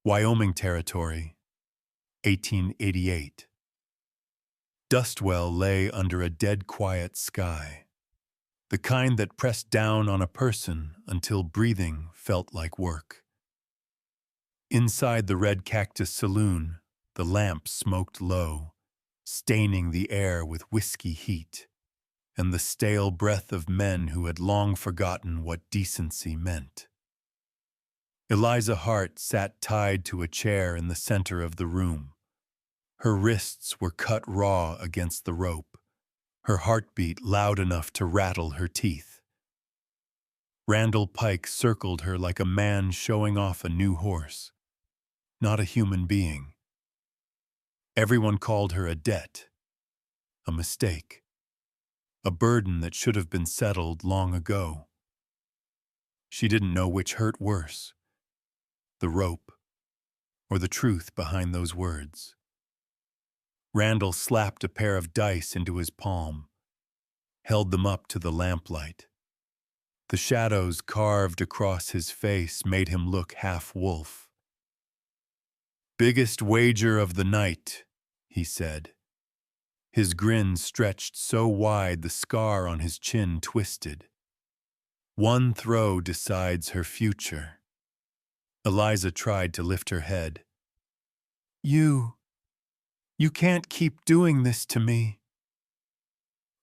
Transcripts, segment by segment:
Wyoming Territory, 1888. Dustwell lay under a dead quiet sky, the kind that pressed down on a person until breathing felt like work. Inside the Red Cactus Saloon, the lamp smoked low, staining the air with whiskey heat, and the stale breath of men who had long forgotten what decency meant. Eliza Hart sat tied to a chair in the center of the room. Her wrists were cut raw against the rope, her heartbeat loud enough to rattle her teeth. Randall Pike circled her like a man showing off a new horse, not a human being. Everyone called her a debt, a mistake, a burden that should have been settled long ago. She didn't know which hurt worse, the rope or the truth behind those words. Randall slapped a pair of dice into his palm, held them up to the lamplight. The shadows carved across his face made him look half wolf. "Biggest wager of the night," he said. His grin stretched so wide the scar on his chin twisted. "One throw decides her future." Eliza tried to lift her head. You can't keep doing this to me."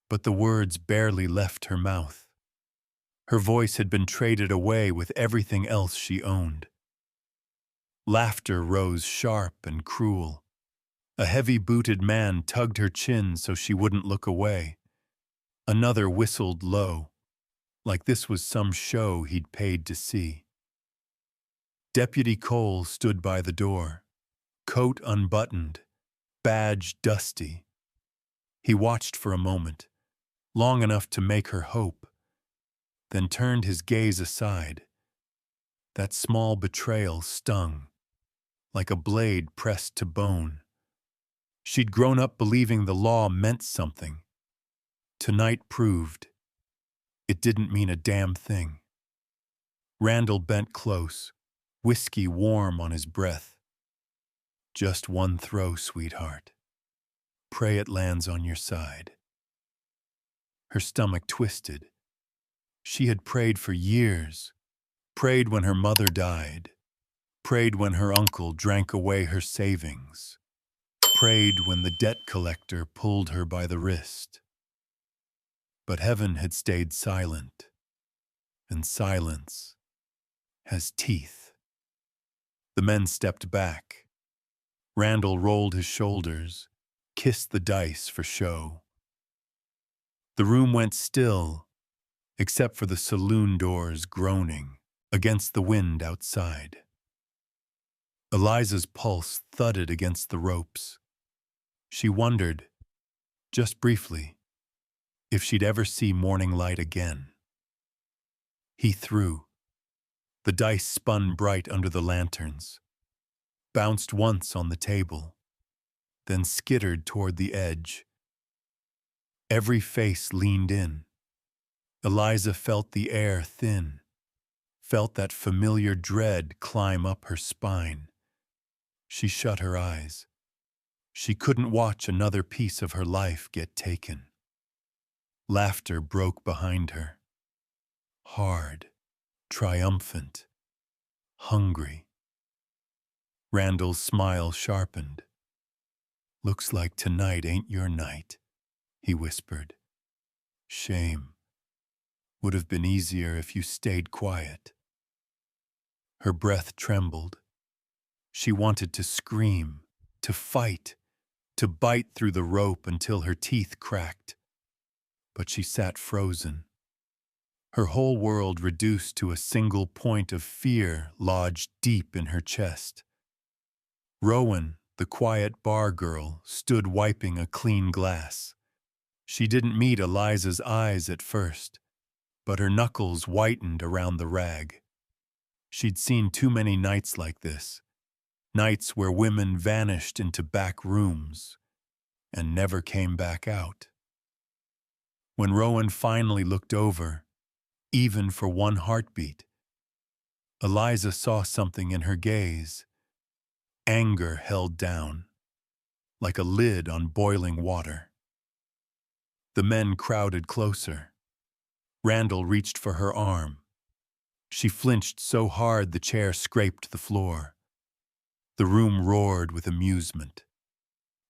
But the words barely left her mouth. Her voice had been traded away with everything else she owned. Laughter rose sharp and cruel. A heavy-booted man tugged her chin so she wouldn't look away. Another whistled low, like this was some show he'd paid to see. Deputy Cole stood by the door, coat unbuttoned, badge dusty. He watched for a moment, long enough to make her hope, then turned his gaze aside. That small betrayal stung, like a blade pressed to bone. She'd grown up believing the law meant something. Tonight proved it didn't mean a damn thing. Randall bent close, whiskey warm on his breath. "Just one throw, sweetheart. Pray it lands on your side." Her stomach twisted. She had prayed for years, prayed when her mother died, prayed when her uncle drank away her savings, prayed when the debt collector pulled her by the wrist. But heaven had stayed silent, and silence has teeth. The men stepped back. Randall rolled his shoulders, kissed the dice for show. The room went still, except for the saloon doors groaning against the wind outside. Eliza's pulse thudded against the ropes. She wondered, just briefly, if she'd ever see morning light again. He threw. The dice spun bright under the lanterns, bounced once on the table, then skittered toward the edge. Every face leaned in. Eliza felt the air thin, felt that familiar dread climb up her spine. She shut her eyes. She couldn't watch another piece of her life get taken. Laughter broke behind her. Hard, triumphant, hungry. Randall's smile sharpened. "Looks like tonight ain't your night," he whispered. "Shame. Would have been easier if you stayed quiet." Her breath trembled. She wanted to scream, to fight, to bite through the rope until her teeth cracked. But she sat frozen. Her whole world reduced to a single point of fear lodged deep in her chest. Rowan, the quiet bar girl, stood wiping a clean glass. She didn't meet Eliza's eyes at first, but her knuckles whitened around the rag. She'd seen too many nights like this, nights where women vanished into back rooms and never came back out. When Rowan finally looked over, even for one heartbeat, Eliza saw something in her gaze, Anger held down, like a lid on boiling water. The men crowded closer. Randall reached for her arm. She flinched so hard the chair scraped the floor. The room roared with amusement.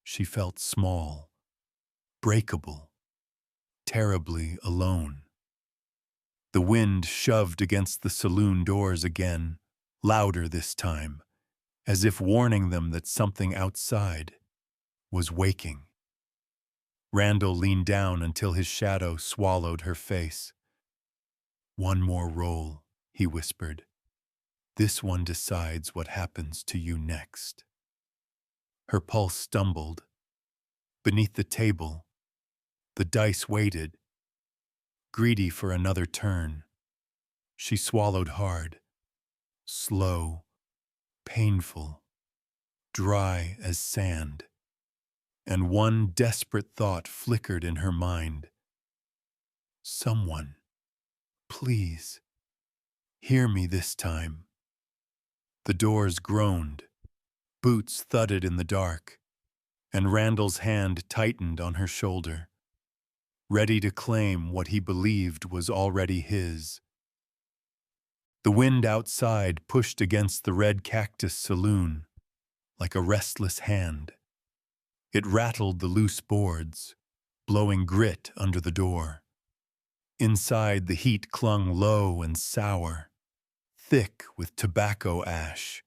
She felt small, breakable, terribly alone. The wind shoved against the saloon doors again, louder this time, as if warning them that something outside was waking. Randall leaned down until his shadow swallowed her face. "One more roll," he whispered. "This one decides what happens to you next." Her pulse stumbled. Beneath the table, the dice waited, greedy for another turn. She swallowed hard, slow, painful, dry as sand. And one desperate thought flickered in her mind. "Someone, please, hear me this time." The doors groaned, boots thudded in the dark, and Randall's hand tightened on her shoulder, ready to claim what he believed was already his. The wind outside pushed against the red cactus saloon like a restless hand. It rattled the loose boards, blowing grit under the door. Inside, the heat clung low and sour, thick with tobacco ash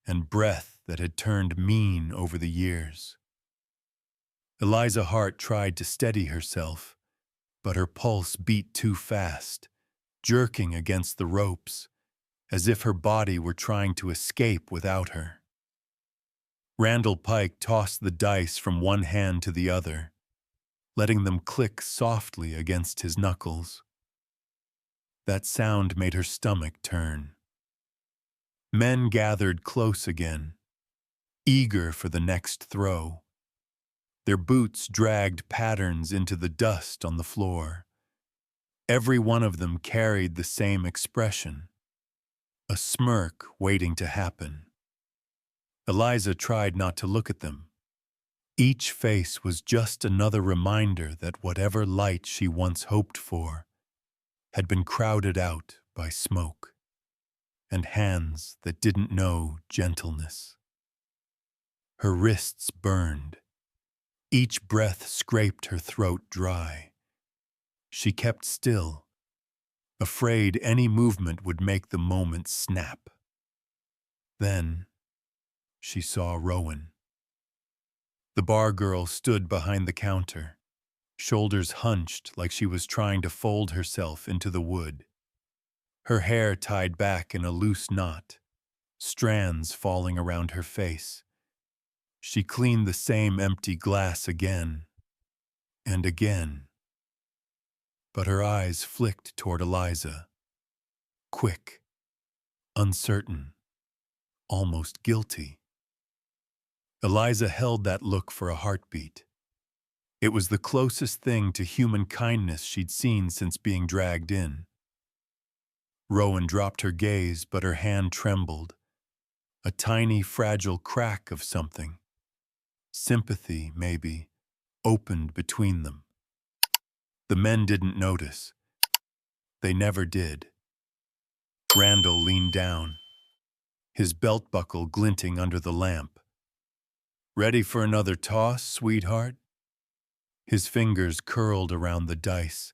and breath that had turned mean over the years. Eliza Hart tried to steady herself, but her pulse beat too fast, jerking against the ropes, as if her body were trying to escape without her. Randall Pike tossed the dice from one hand to the other, letting them click softly against his knuckles. That sound made her stomach turn. Men gathered close again, eager for the next throw. Their boots dragged patterns into the dust on the floor. Every one of them carried the same expression, a smirk waiting to happen. Eliza tried not to look at them. Each face was just another reminder that whatever light she once hoped for had been crowded out by smoke and hands that didn't know gentleness. Her wrists burned. Each breath scraped her throat dry. She kept still, afraid any movement would make the moment snap. Then she saw Rowan. The bar girl stood behind the counter, shoulders hunched like she was trying to fold herself into the wood. Her hair tied back in a loose knot, strands falling around her face. She cleaned the same empty glass again and again. But her eyes flicked toward Eliza, quick, uncertain, almost guilty. Eliza held that look for a heartbeat. It was the closest thing to human kindness she'd seen since being dragged in. Rowan dropped her gaze, but her hand trembled. A tiny, fragile crack of something. Sympathy, maybe, opened between them. The men didn't notice. They never did. Randall leaned down, his belt buckle glinting under the lamp. "Ready for another toss, sweetheart?" His fingers curled around the dice,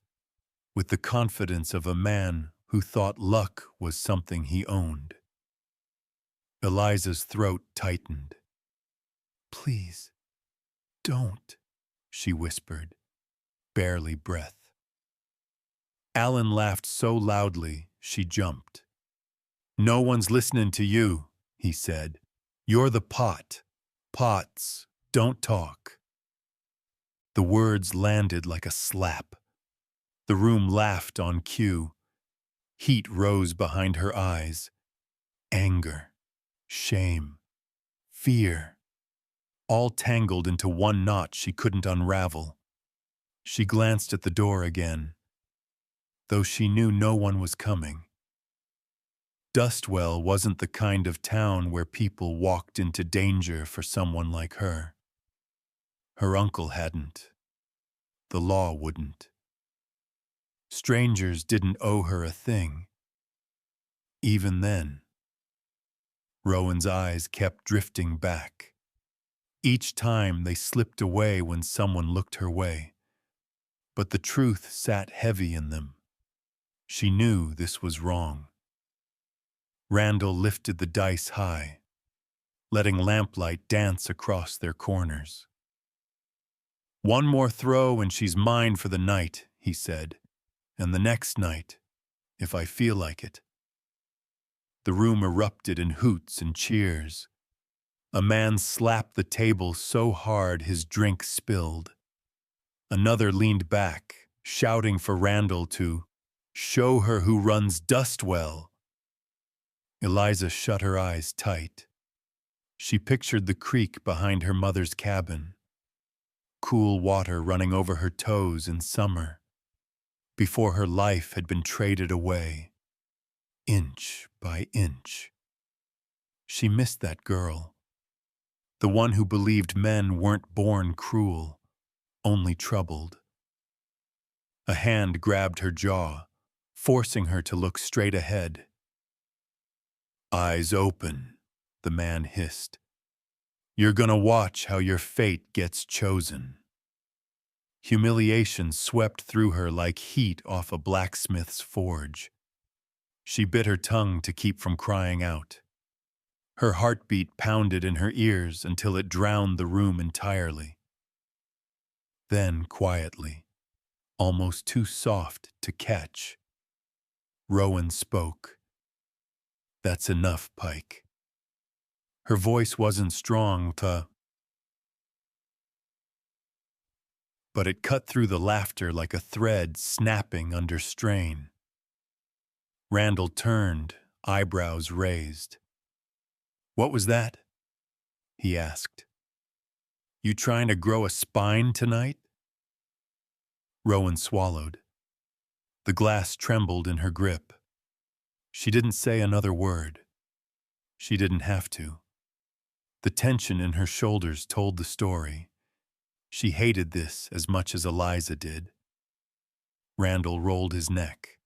with the confidence of a man who thought luck was something he owned. Eliza's throat tightened. "Please, don't," she whispered, barely breath. Alan laughed so loudly, she jumped. "No one's listening to you," he said. "You're the pot. Pots don't talk." The words landed like a slap. The room laughed on cue. Heat rose behind her eyes. Anger, shame, fear, all tangled into one knot she couldn't unravel. She glanced at the door again, though she knew no one was coming. Dustwell wasn't the kind of town where people walked into danger for someone like her. Her uncle hadn't. The law wouldn't. Strangers didn't owe her a thing. Even then, Rowan's eyes kept drifting back. Each time they slipped away when someone looked her way. But the truth sat heavy in them. She knew this was wrong. Randall lifted the dice high, letting lamplight dance across their corners. "One more throw and she's mine for the night," he said, "and the next night, if I feel like it." The room erupted in hoots and cheers. A man slapped the table so hard his drink spilled. Another leaned back, shouting for Randall to show her who runs Dustwell. Eliza shut her eyes tight. She pictured the creek behind her mother's cabin, cool water running over her toes in summer, before her life had been traded away, inch by inch. She missed that girl, the one who believed men weren't born cruel, only troubled. A hand grabbed her jaw, forcing her to look straight ahead. "Eyes open," the man hissed. "You're gonna watch how your fate gets chosen." Humiliation swept through her like heat off a blacksmith's forge. She bit her tongue to keep from crying out. Her heartbeat pounded in her ears until it drowned the room entirely. Then, quietly, almost too soft to catch, Rowan spoke. "That's enough, Pike." Her voice wasn't strong, but it cut through the laughter like a thread snapping under strain. Randall turned, eyebrows raised. "What was that?" he asked. "You trying to grow a spine tonight?" Rowan swallowed. The glass trembled in her grip. She didn't say another word. She didn't have to. The tension in her shoulders told the story. She hated this as much as Eliza did. Randall rolled his neck.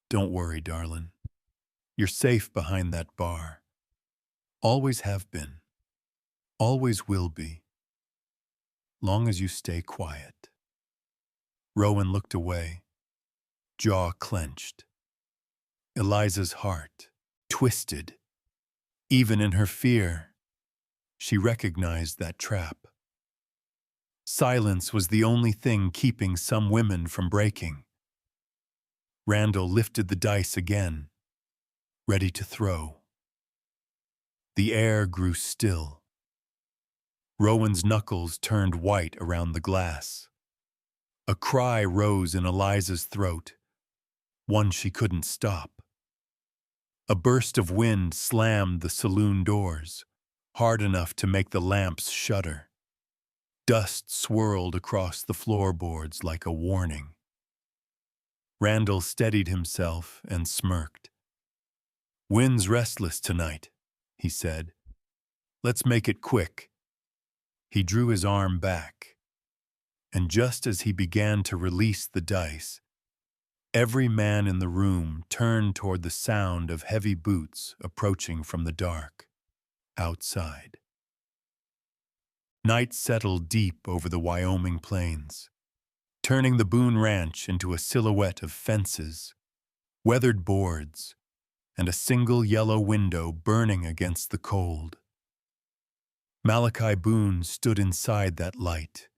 "Don't worry, darling. You're safe behind that bar. Always have been. Always will be. Long as you stay quiet." Rowan looked away, jaw clenched. Eliza's heart twisted. Even in her fear, she recognized that trap. Silence was the only thing keeping some women from breaking. Randall lifted the dice again, ready to throw. The air grew still. Rowan's knuckles turned white around the glass. A cry rose in Eliza's throat, one she couldn't stop. A burst of wind slammed the saloon doors, hard enough to make the lamps shudder. Dust swirled across the floorboards like a warning. Randall steadied himself and smirked. "Wind's restless tonight," he said. "Let's make it quick." He drew his arm back, and just as he began to release the dice, every man in the room turned toward the sound of heavy boots approaching from the dark, outside. Night settled deep over the Wyoming plains, turning the Boone Ranch into a silhouette of fences, weathered boards, and a single yellow window burning against the cold. Malachi Boone stood inside that light,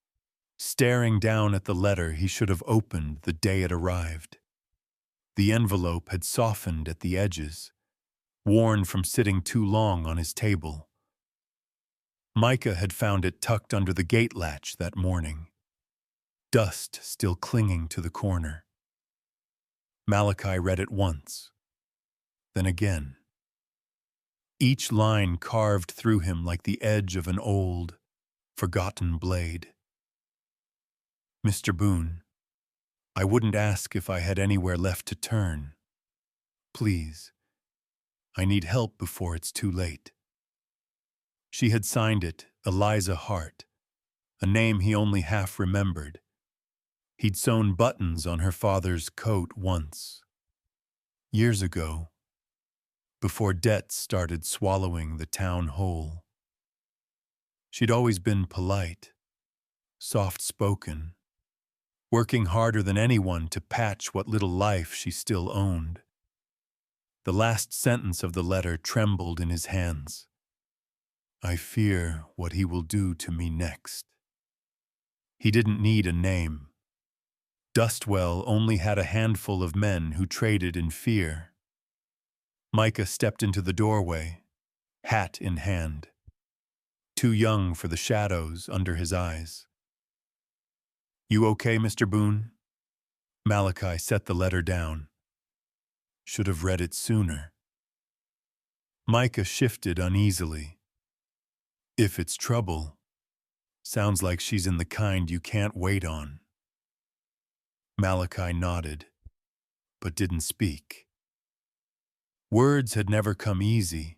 staring down at the letter he should have opened the day it arrived. The envelope had softened at the edges, worn from sitting too long on his table. Micah had found it tucked under the gate latch that morning, dust still clinging to the corner. Malachi read it once, then again. Each line carved through him like the edge of an old, forgotten blade. "Mr. Boone, I wouldn't ask if I had anywhere left to turn. Please, I need help before it's too late. She had signed it, Eliza Hart, a name he only half remembered. He'd sewn buttons on her father's coat once, years ago, before debt started swallowing the town whole. She'd always been polite, soft-spoken, working harder than anyone to patch what little life she still owned. The last sentence of the letter trembled in his hands. I fear what he will do to me next. He didn't need a name. Dustwell only had a handful of men who traded in fear. Micah stepped into the doorway, hat in hand, too young for the shadows under his eyes. You okay, Mr. Boone? Malachi set the letter down. Should have read it sooner. Micah shifted uneasily. If it's trouble, sounds like she's in the kind you can't wait on. Malachi nodded, but didn't speak. Words had never come easy,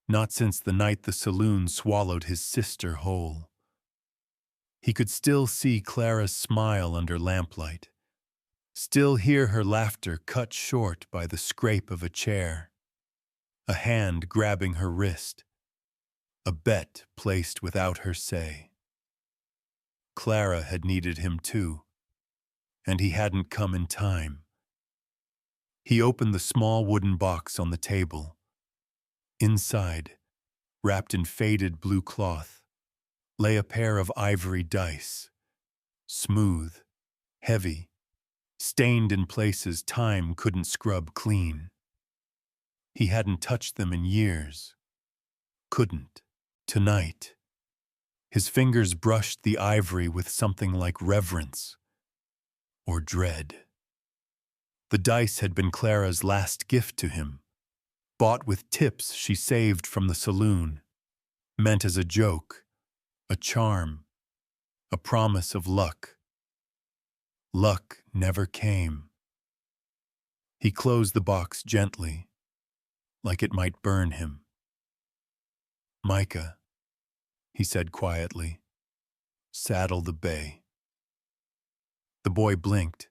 not since the night the saloon swallowed his sister whole. He could still see Clara's smile under lamplight, still hear her laughter cut short by the scrape of a chair, a hand grabbing her wrist, a bet placed without her say. Clara had needed him too, and he hadn't come in time. He opened the small wooden box on the table. Inside, wrapped in faded blue cloth, lay a pair of ivory dice, smooth, heavy, stained in places time couldn't scrub clean. He hadn't touched them in years. Couldn't. Tonight. His fingers brushed the ivory with something like reverence or dread. The dice had been Clara's last gift to him, bought with tips she saved from the saloon, meant as a joke, a charm, a promise of luck. Luck never came. He closed the box gently, like it might burn him. Micah, he said quietly, saddle the bay. The boy blinked.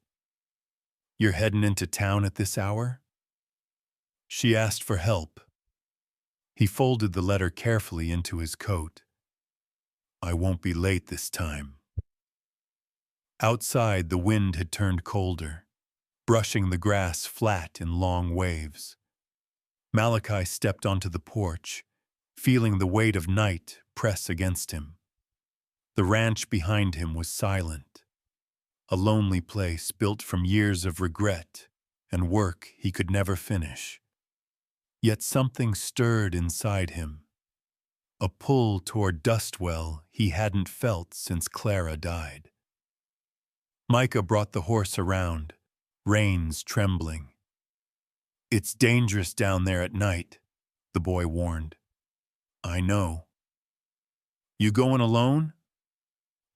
You're heading into town at this hour? She asked for help. He folded the letter carefully into his coat. I won't be late this time. Outside, the wind had turned colder, brushing the grass flat in long waves. Malachi stepped onto the porch, feeling the weight of night press against him. The ranch behind him was silent, a lonely place built from years of regret and work he could never finish. Yet something stirred inside him, a pull toward Dustwell he hadn't felt since Clara died. Micah brought the horse around, reins trembling. It's dangerous down there at night, the boy warned. I know. You going alone?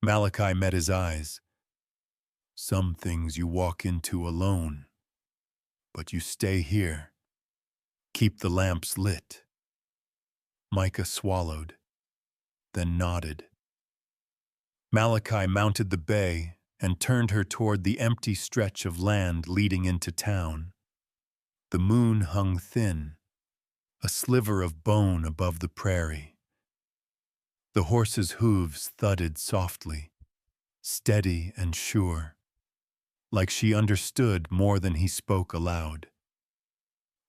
Malachi met his eyes. Some things you walk into alone, but you stay here. Keep the lamps lit. Micah swallowed, then nodded. Malachi mounted the bay and turned her toward the empty stretch of land leading into town. The moon hung thin, a sliver of bone above the prairie. The horse's hooves thudded softly, steady and sure, like she understood more than he spoke aloud.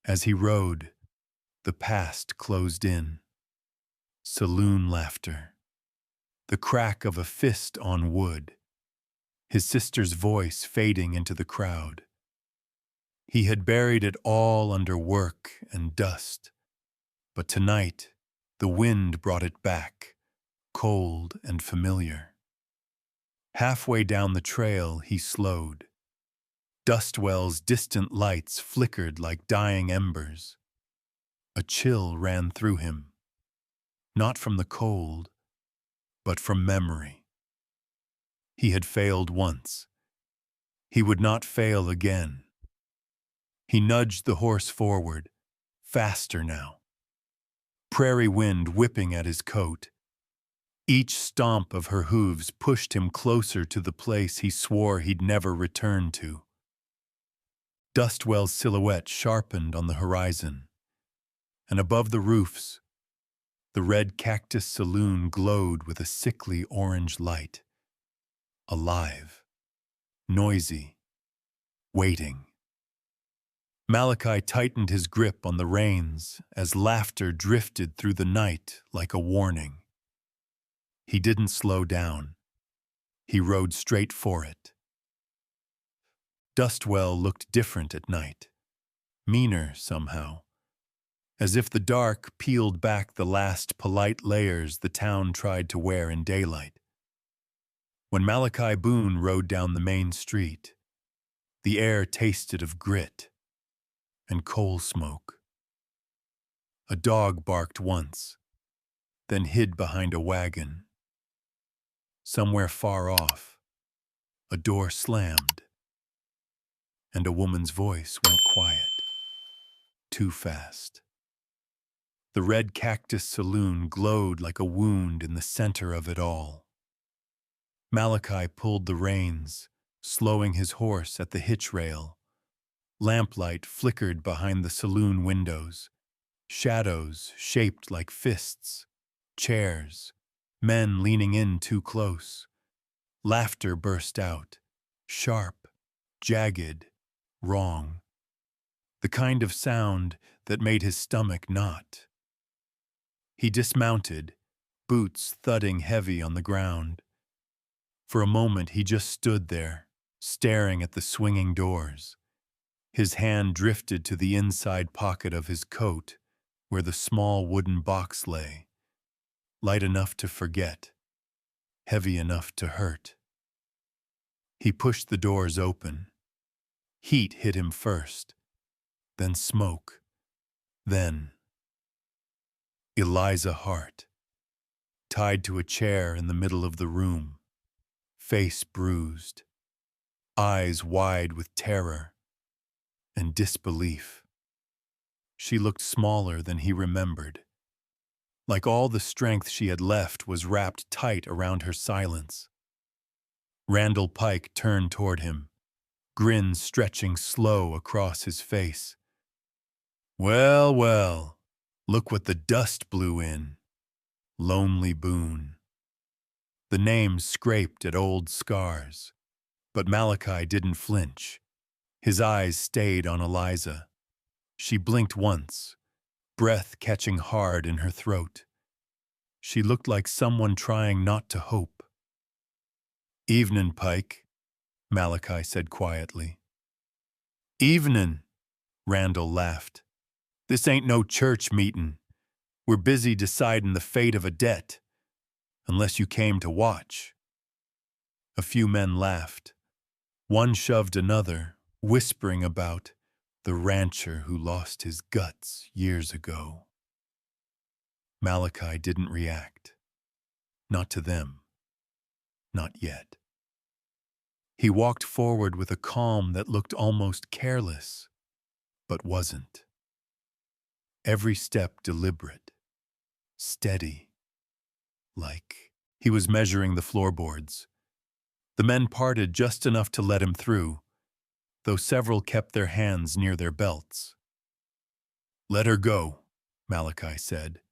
As he rode, the past closed in. Saloon laughter, the crack of a fist on wood, his sister's voice fading into the crowd. He had buried it all under work and dust, but tonight the wind brought it back, cold and familiar. Halfway down the trail he slowed. Dustwell's distant lights flickered like dying embers. A chill ran through him, not from the cold, but from memory. He had failed once. He would not fail again. He nudged the horse forward, faster now. Prairie wind whipping at his coat. Each stomp of her hooves pushed him closer to the place he swore he'd never return to. Dustwell's silhouette sharpened on the horizon, and above the roofs, the red cactus saloon glowed with a sickly orange light. Alive, noisy, waiting. Malachi tightened his grip on the reins as laughter drifted through the night like a warning. He didn't slow down. He rode straight for it. Dustwell looked different at night, meaner somehow, as if the dark peeled back the last polite layers the town tried to wear in daylight. When Malachi Boone rode down the main street, the air tasted of grit and coal smoke. A dog barked once, then hid behind a wagon. Somewhere far off, a door slammed, and a woman's voice went quiet. Too fast. The red cactus saloon glowed like a wound in the center of it all. Malachi pulled the reins, slowing his horse at the hitch rail. Lamplight flickered behind the saloon windows. Shadows shaped like fists. Chairs. Men leaning in too close. Laughter burst out. Sharp. Jagged. Wrong. The kind of sound that made his stomach knot. He dismounted, boots thudding heavy on the ground. For a moment he just stood there, staring at the swinging doors. His hand drifted to the inside pocket of his coat, where the small wooden box lay. Light enough to forget, heavy enough to hurt. He pushed the doors open. Heat hit him first, then smoke, then Eliza Hart, tied to a chair in the middle of the room, face bruised, eyes wide with terror and disbelief. She looked smaller than he remembered, like all the strength she had left was wrapped tight around her silence. Randall Pike turned toward him, grin stretching slow across his face. "Well, well, look what the dust blew in. Lonely Boone." The name scraped at old scars, but Malachi didn't flinch. His eyes stayed on Eliza. She blinked once, breath catching hard in her throat. She looked like someone trying not to hope. "Evenin', Pike," Malachi said quietly. "Evenin'," Randall laughed. "This ain't no church meetin'. We're busy decidin' the fate of a debt, unless you came to watch." A few men laughed. One shoved another, whispering about the rancher who lost his guts years ago. Malachi didn't react. Not to them. Not yet. He walked forward with a calm that looked almost careless, but wasn't. Every step deliberate, steady, like he was measuring the floorboards. The men parted just enough to let him through, though several kept their hands near their belts. "Let her go," Malachi said.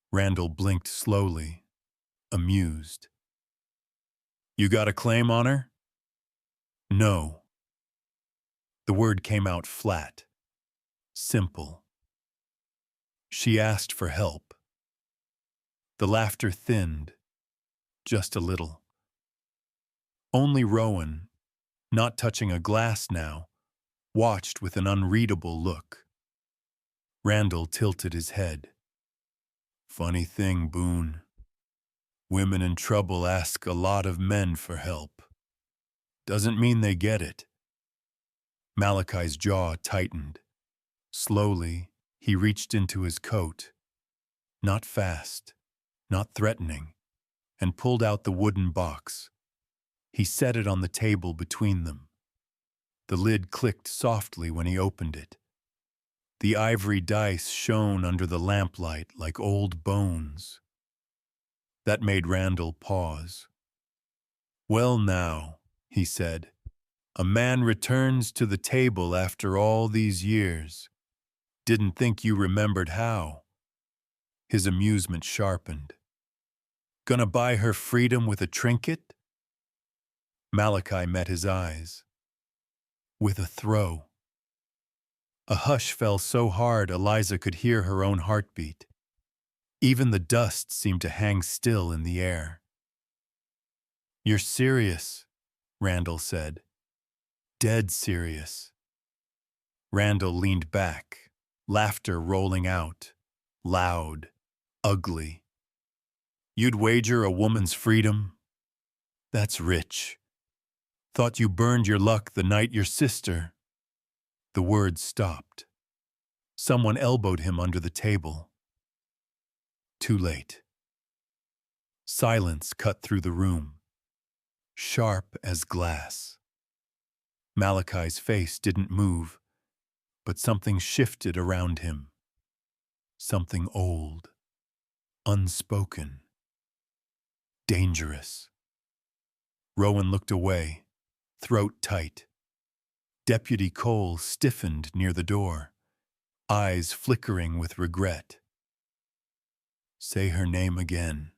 Randall blinked slowly, amused. "You got a claim on her?" "No." The word came out flat, simple. She asked for help. The laughter thinned, just a little. Only Rowan, not touching a glass now, watched with an unreadable look. Randall tilted his head. "Funny thing, Boone. Women in trouble ask a lot of men for help. Doesn't mean they get it." Malachi's jaw tightened. Slowly, he reached into his coat, not fast, not threatening, and pulled out the wooden box. He set it on the table between them. The lid clicked softly when he opened it. The ivory dice shone under the lamplight like old bones. That made Randall pause. "Well now," he said, "a man returns to the table after all these years. Didn't think you remembered how." His amusement sharpened. "Gonna buy her freedom with a trinket?" Malachi met his eyes. "With a throw." A hush fell so hard Eliza could hear her own heartbeat. Even the dust seemed to hang still in the air. "You're serious," Randall said. "Dead serious." Randall leaned back, laughter rolling out, loud, ugly. "You'd wager a woman's freedom? That's rich. Thought you burned your luck the night your sister—" The words stopped. Someone elbowed him under the table. Too late. Silence cut through the room, sharp as glass. Malachi's face didn't move, but something shifted around him. Something old, unspoken, dangerous. Rowan looked away, throat tight. Deputy Cole stiffened near the door, eyes flickering with regret. "Say her name again,"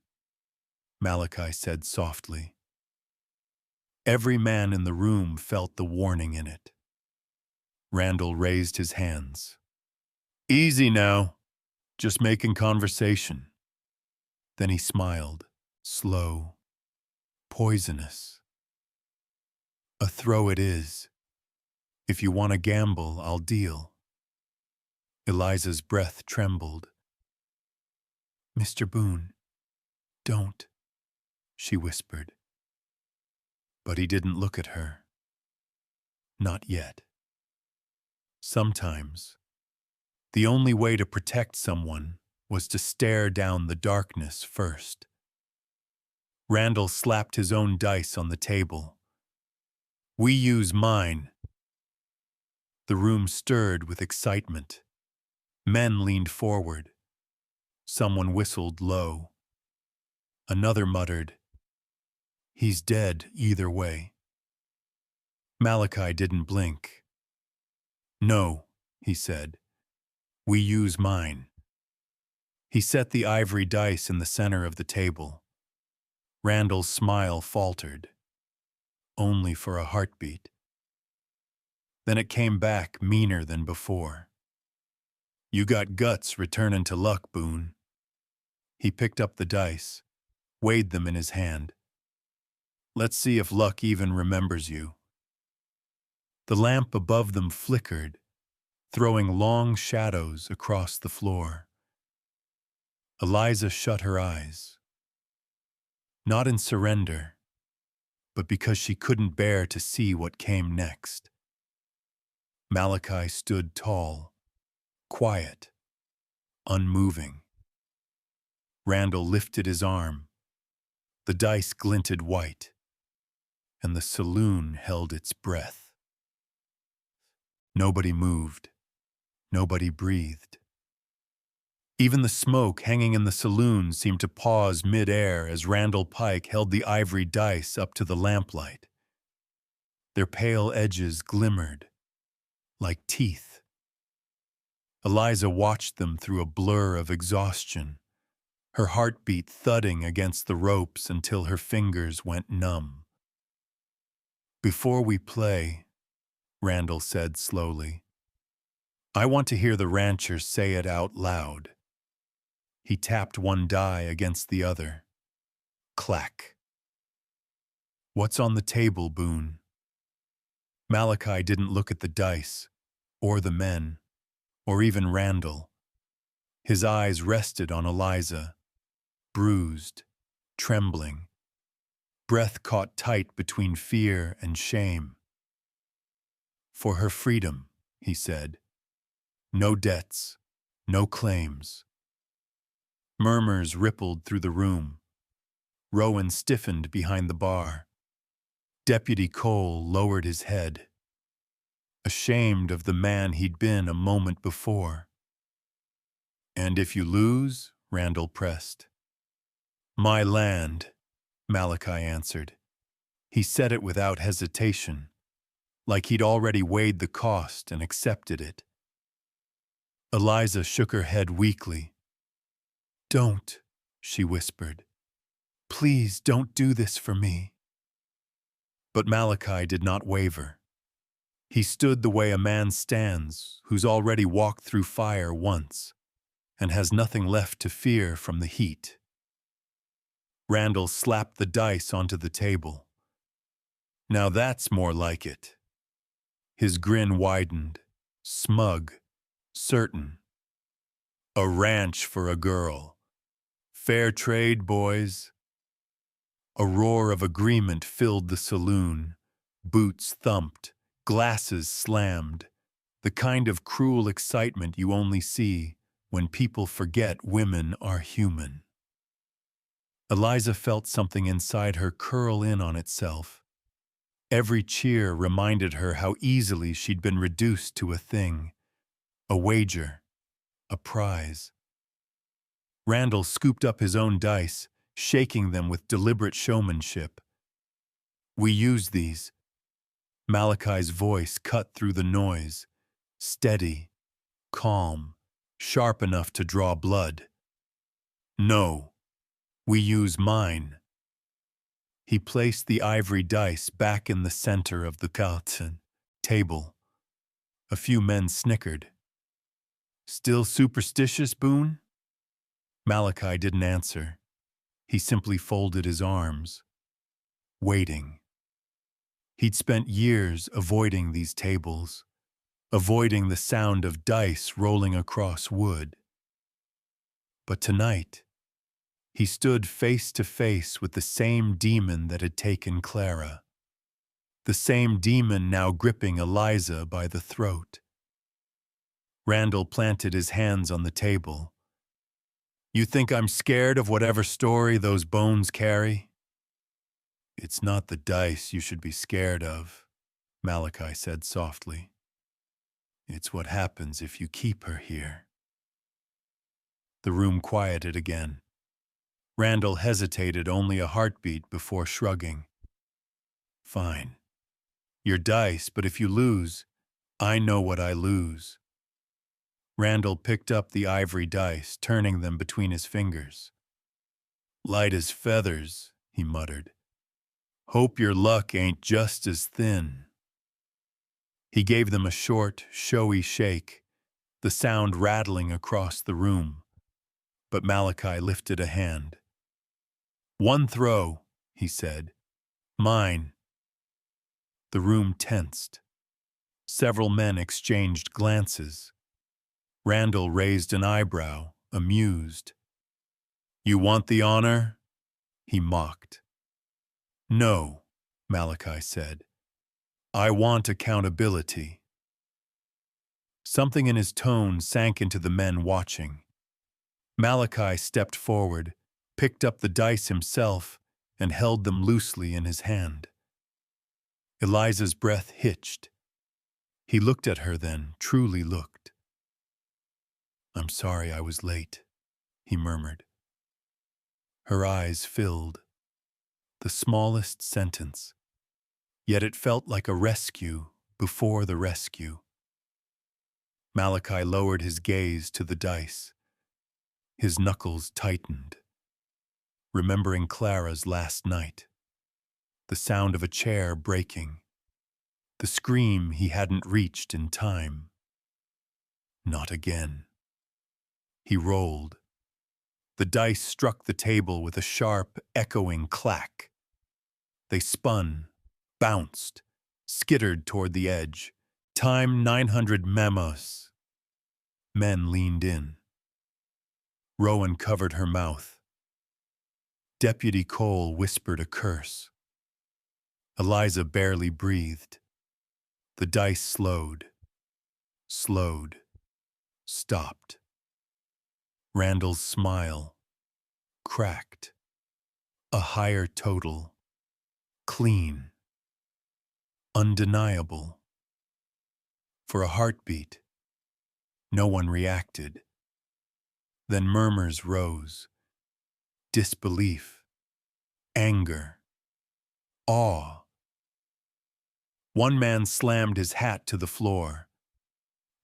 Malachi said softly. Every man in the room felt the warning in it. Randall raised his hands. "Easy now. Just making conversation." Then he smiled, slow, poisonous. "A throw it is. If you want to gamble, I'll deal." Eliza's breath trembled. "Mr. Boone, don't," she whispered. But he didn't look at her. Not yet. Sometimes, the only way to protect someone was to stare down the darkness first. Randall slapped his own dice on the table. "We use mine." The room stirred with excitement. Men leaned forward. Someone whistled low. Another muttered, "He's dead either way." Malachi didn't blink. "No," he said. "We use mine." He set the ivory dice in the center of the table. Randall's smile faltered, only for a heartbeat. Then it came back meaner than before. "You got guts returning to luck, Boone." He picked up the dice, weighed them in his hand. "Let's see if luck even remembers you." The lamp above them flickered, throwing long shadows across the floor. Eliza shut her eyes. Not in surrender, but because she couldn't bear to see what came next. Malachi stood tall, quiet, unmoving. Randall lifted his arm. The dice glinted white, and the saloon held its breath. Nobody moved. Nobody breathed. Even the smoke hanging in the saloon seemed to pause mid-air as Randall Pike held the ivory dice up to the lamplight. Their pale edges glimmered, like teeth. Eliza watched them through a blur of exhaustion, her heartbeat thudding against the ropes until her fingers went numb. "Before we play," Randall said slowly, "I want to hear the ranchers say it out loud." He tapped one die against the other. Clack. "What's on the table, Boone?" Malachi didn't look at the dice, or the men, or even Randall. His eyes rested on Eliza, bruised, trembling, breath caught tight between fear and shame. "For her freedom," he said. "No debts, no claims." Murmurs rippled through the room. Rowan stiffened behind the bar. Deputy Cole lowered his head. ashamed of the man he'd been a moment before. "And if you lose?" Randall pressed. "My land," Malachi answered. He said it without hesitation, like he'd already weighed the cost and accepted it. Eliza shook her head weakly. "Don't," she whispered. "Please don't do this for me." But Malachi did not waver. He stood the way a man stands who's already walked through fire once and has nothing left to fear from the heat. Randall slapped the dice onto the table. "Now that's more like it." His grin widened, smug, certain. "A ranch for a girl. Fair trade, boys." A roar of agreement filled the saloon. Boots thumped, glasses slammed, the kind of cruel excitement you only see when people forget women are human. Eliza felt something inside her curl in on itself. Every cheer reminded her how easily she'd been reduced to a thing, a wager, a prize. Randall scooped up his own dice, shaking them with deliberate showmanship. "We use these." Malachi's voice cut through the noise, steady, calm, sharp enough to draw blood. "No, we use mine." He placed the ivory dice back in the center of the carton table. A few men snickered. "Still superstitious, Boone?" Malachi didn't answer. He simply folded his arms, waiting. He'd spent years avoiding these tables, avoiding the sound of dice rolling across wood. But tonight, he stood face to face with the same demon that had taken Clara, the same demon now gripping Eliza by the throat. Randall planted his hands on the table. "You think I'm scared of whatever story those bones carry?" "It's not the dice you should be scared of," Malachi said softly. "It's what happens if you keep her here." The room quieted again. Randall hesitated only a heartbeat before shrugging. "Fine. Your dice, but if you lose, I know what I lose." Randall picked up the ivory dice, turning them between his fingers. "Light as feathers," he muttered. "Hope your luck ain't just as thin." He gave them a short, showy shake, the sound rattling across the room. But Malachi lifted a hand. "One throw," he said. "Mine." The room tensed. Several men exchanged glances. Randall raised an eyebrow, amused. "You want the honor?" he mocked. "No," Malachi said. "I want accountability." Something in his tone sank into the men watching. Malachi stepped forward, picked up the dice himself, and held them loosely in his hand. Eliza's breath hitched. He looked at her then, truly looked. "I'm sorry I was late," he murmured. Her eyes filled. The smallest sentence. Yet it felt like a rescue before the rescue. Malachi lowered his gaze to the dice. His knuckles tightened. Remembering Clara's last night. The sound of a chair breaking. The scream he hadn't reached in time. Not again. He rolled. The dice struck the table with a sharp, echoing clack. They spun, bounced, skittered toward the edge. Time 900 memos. Men leaned in. Rowan covered her mouth. Deputy Cole whispered a curse. Eliza barely breathed. The dice slowed, stopped. Randall's smile cracked. A higher total. Clean. Undeniable. For a heartbeat, no one reacted. Then murmurs rose, disbelief, anger, awe. One man slammed his hat to the floor.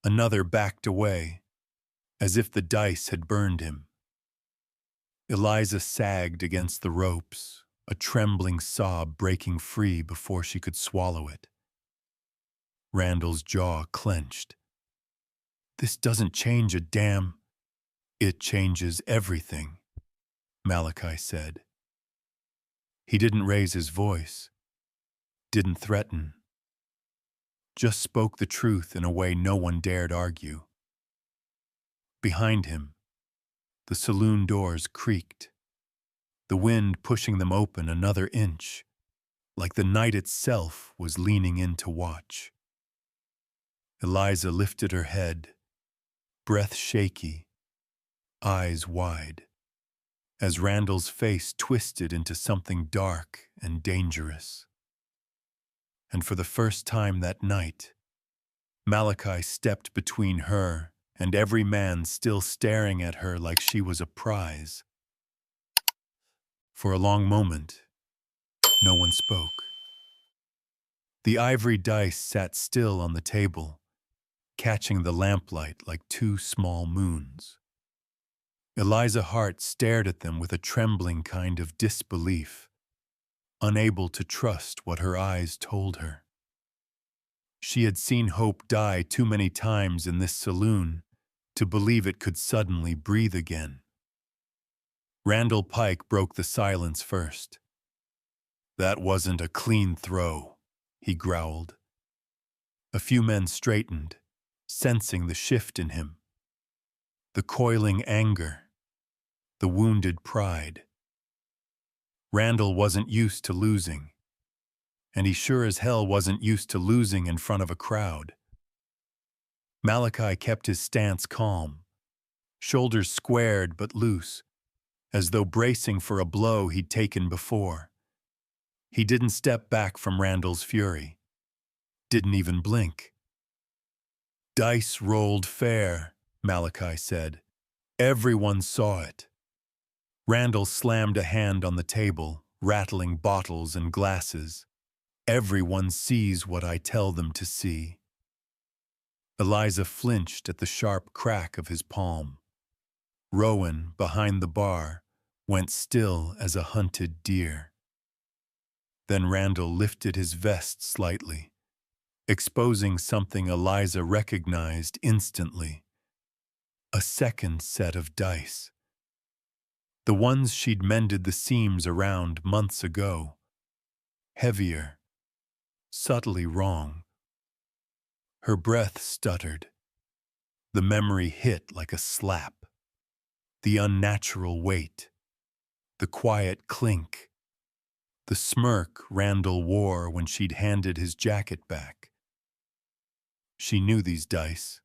Another backed away, as if the dice had burned him. Eliza sagged against the ropes, a trembling sob breaking free before she could swallow it. Randall's jaw clenched. This doesn't change a damn. It changes everything, Malachi said. He didn't raise his voice, didn't threaten, just spoke the truth in a way no one dared argue. Behind him, the saloon doors creaked, the wind pushing them open another inch, like the night itself was leaning in to watch. Eliza lifted her head, breath shaky, eyes wide, as Randall's face twisted into something dark and dangerous. And for the first time that night, Malachi stepped between her and every man still staring at her like she was a prize. For a long moment, no one spoke. The ivory dice sat still on the table, catching the lamplight like two small moons. Eliza Hart stared at them with a trembling kind of disbelief, unable to trust what her eyes told her. She had seen hope die too many times in this saloon to believe it could suddenly breathe again. Randall Pike broke the silence first. "That wasn't a clean throw," he growled. A few men straightened, sensing the shift in him. The coiling anger, the wounded pride. Randall wasn't used to losing, and he sure as hell wasn't used to losing in front of a crowd. Malachi kept his stance calm, shoulders squared but loose, as though bracing for a blow he'd taken before. He didn't step back from Randall's fury, didn't even blink. "Dice rolled fair," Malachi said. "Everyone saw it." Randall slammed a hand on the table, rattling bottles and glasses. "Everyone sees what I tell them to see." Eliza flinched at the sharp crack of his palm. Rowan, behind the bar, went still as a hunted deer. Then Randall lifted his vest slightly, exposing something Eliza recognized instantly. A second set of dice. The ones she'd mended the seams around months ago. Heavier, subtly wrong. Her breath stuttered. The memory hit like a slap. The unnatural weight. The quiet clink. The smirk Randall wore when she'd handed his jacket back. She knew these dice.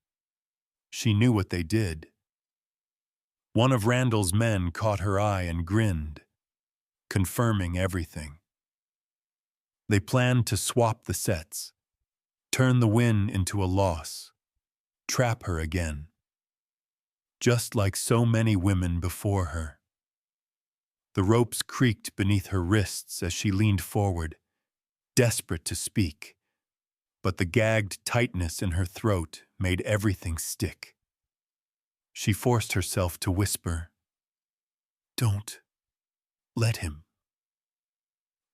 She knew what they did. One of Randall's men caught her eye and grinned, confirming everything. They planned to swap the sets, turn the win into a loss, trap her again. Just like so many women before her. The ropes creaked beneath her wrists as she leaned forward, desperate to speak, but the gagged tightness in her throat made everything stick. She forced herself to whisper, "Don't let him."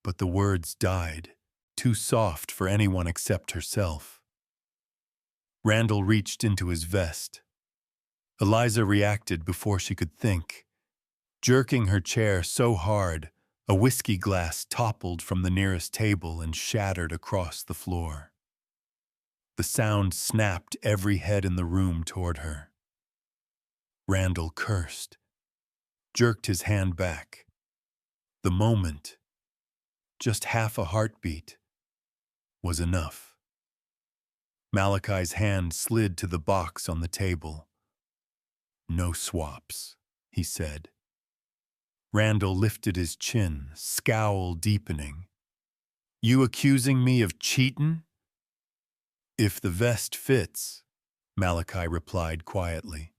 But the words died, too soft for anyone except herself. Randall reached into his vest. Eliza reacted before she could think. Jerking her chair so hard, a whiskey glass toppled from the nearest table and shattered across the floor. The sound snapped every head in the room toward her. Randall cursed, jerked his hand back. The moment, just half a heartbeat, was enough. Malachi's hand slid to the box on the table. "No swaps," he said. Randall lifted his chin, scowl deepening. "You accusing me of cheatin'? If the vest fits, Malachi replied quietly.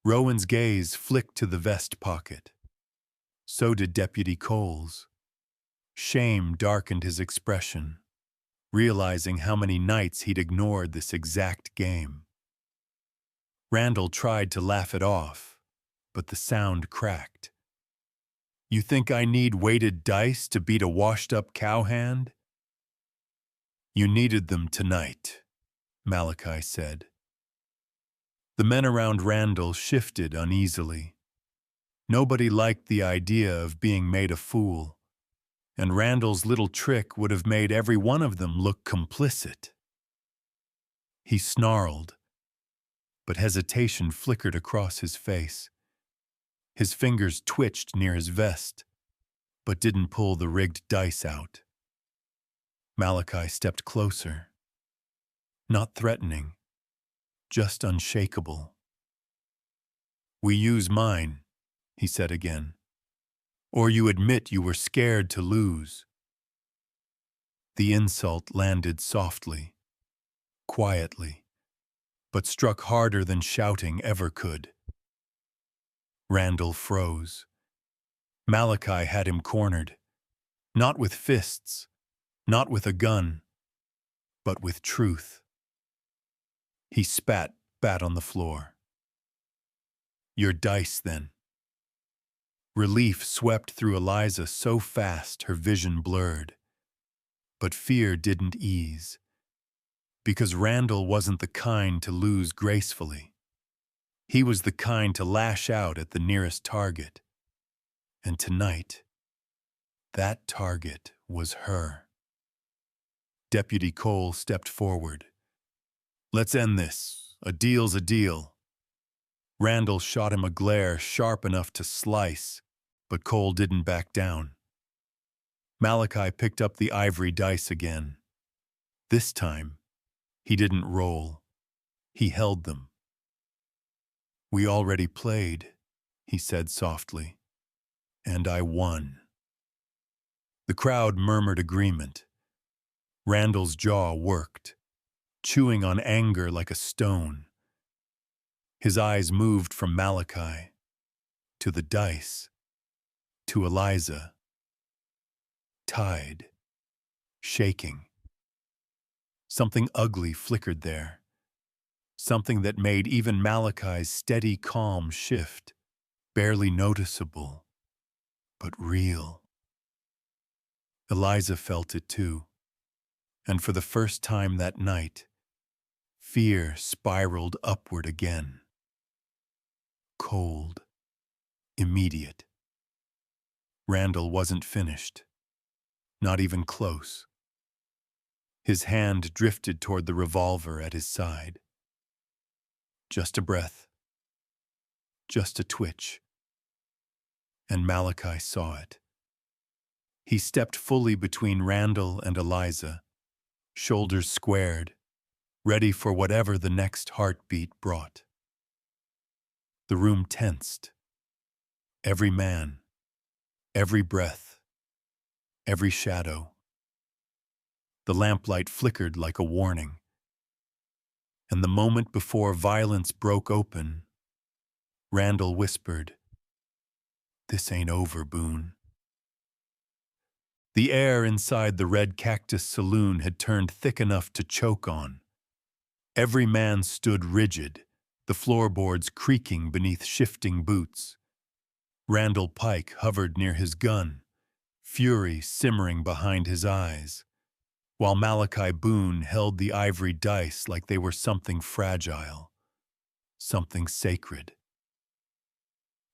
Rowan's gaze flicked to the vest pocket. So did Deputy Cole's. Shame darkened his expression, realizing how many nights he'd ignored this exact game. Randall tried to laugh it off, but the sound cracked. You think I need weighted dice to beat a washed-up cowhand? You needed them tonight, Malachi said. The men around Randall shifted uneasily. Nobody liked the idea of being made a fool, and Randall's little trick would have made every one of them look complicit. He snarled, but hesitation flickered across his face. His fingers twitched near his vest, but didn't pull the rigged dice out. Malachi stepped closer. Not threatening, just unshakable. We use mine, he said again. Or you admit you were scared to lose. The insult landed softly, quietly, but struck harder than shouting ever could. Randall froze. Malachi had him cornered, not with fists, not with a gun, but with truth. He spat on the floor. Your dice, then. Relief swept through Eliza so fast her vision blurred. But fear didn't ease, because Randall wasn't the kind to lose gracefully. He was the kind to lash out at the nearest target. And tonight, that target was her. Deputy Cole stepped forward. Let's end this. A deal's a deal. Randall shot him a glare sharp enough to slice, but Cole didn't back down. Malachi picked up the ivory dice again. This time, he didn't roll. He held them. We already played, he said softly, and I won. The crowd murmured agreement. Randall's jaw worked, chewing on anger like a stone. His eyes moved from Malachi to the dice, to Eliza, tied, shaking. Something ugly flickered there, something that made even Malachi's steady calm shift, barely noticeable, but real. Eliza felt it too, and for the first time that night, fear spiraled upward again. Cold, immediate. Randall wasn't finished, not even close. His hand drifted toward the revolver at his side. Just a breath, just a twitch, and Malachi saw it. He stepped fully between Randall and Eliza, shoulders squared, ready for whatever the next heartbeat brought. The room tensed. Every man, every breath, every shadow. The lamplight flickered like a warning. And the moment before violence broke open, Randall whispered, "This ain't over, Boone." The air inside the Red Cactus Saloon had turned thick enough to choke on. Every man stood rigid, the floorboards creaking beneath shifting boots. Randall Pike hovered near his gun, fury simmering behind his eyes, while Malachi Boone held the ivory dice like they were something fragile, something sacred.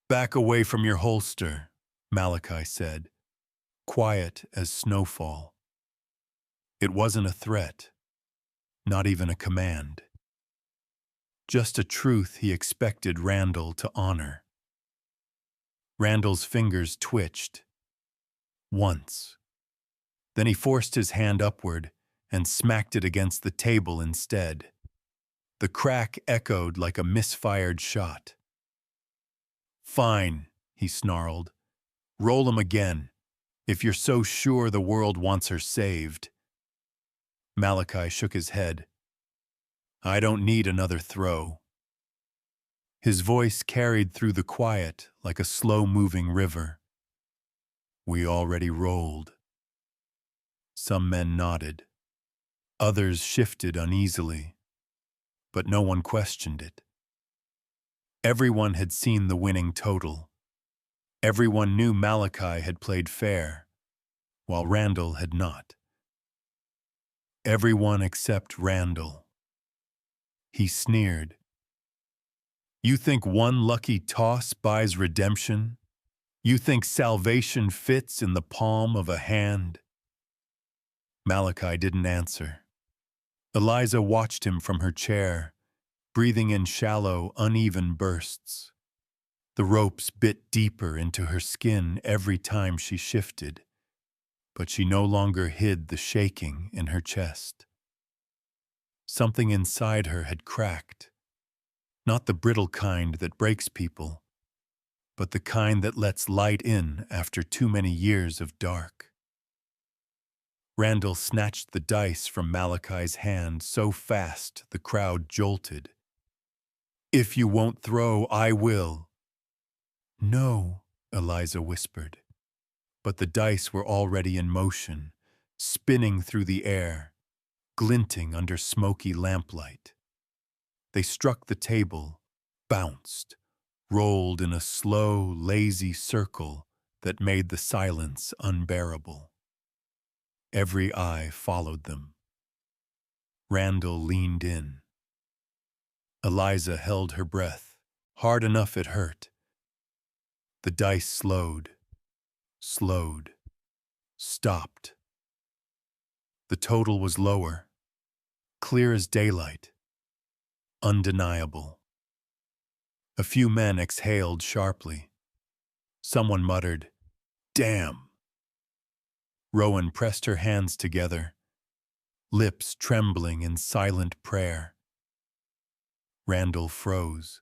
"Back away from your holster," Malachi said, quiet as snowfall. It wasn't a threat, not even a command. Just a truth he expected Randall to honor. Randall's fingers twitched. Once. Then he forced his hand upward and smacked it against the table instead. The crack echoed like a misfired shot. "Fine," he snarled. "Roll 'em again, if you're so sure the world wants her saved." Malachi shook his head. I don't need another throw. His voice carried through the quiet like a slow-moving river. We already rolled. Some men nodded. Others shifted uneasily, but no one questioned it. Everyone had seen the winning total. Everyone knew Malachi had played fair, while Randall had not. Everyone except Randall. He sneered. You think one lucky toss buys redemption? You think salvation fits in the palm of a hand? Malachi didn't answer. Eliza watched him from her chair, breathing in shallow, uneven bursts. The ropes bit deeper into her skin every time she shifted, but she no longer hid the shaking in her chest. Something inside her had cracked, not the brittle kind that breaks people, but the kind that lets light in after too many years of dark. Randall snatched the dice from Malachi's hand so fast the crowd jolted. If you won't throw, I will. No, Eliza whispered. But the dice were already in motion, spinning through the air, glinting under smoky lamplight. They struck the table, bounced, rolled in a slow, lazy circle that made the silence unbearable. Every eye followed them. Randall leaned in. Eliza held her breath, hard enough it hurt. The dice slowed, stopped. The total was lower, clear as daylight, undeniable. A few men exhaled sharply. Someone muttered, "Damn." Rowan pressed her hands together, lips trembling in silent prayer. Randall froze.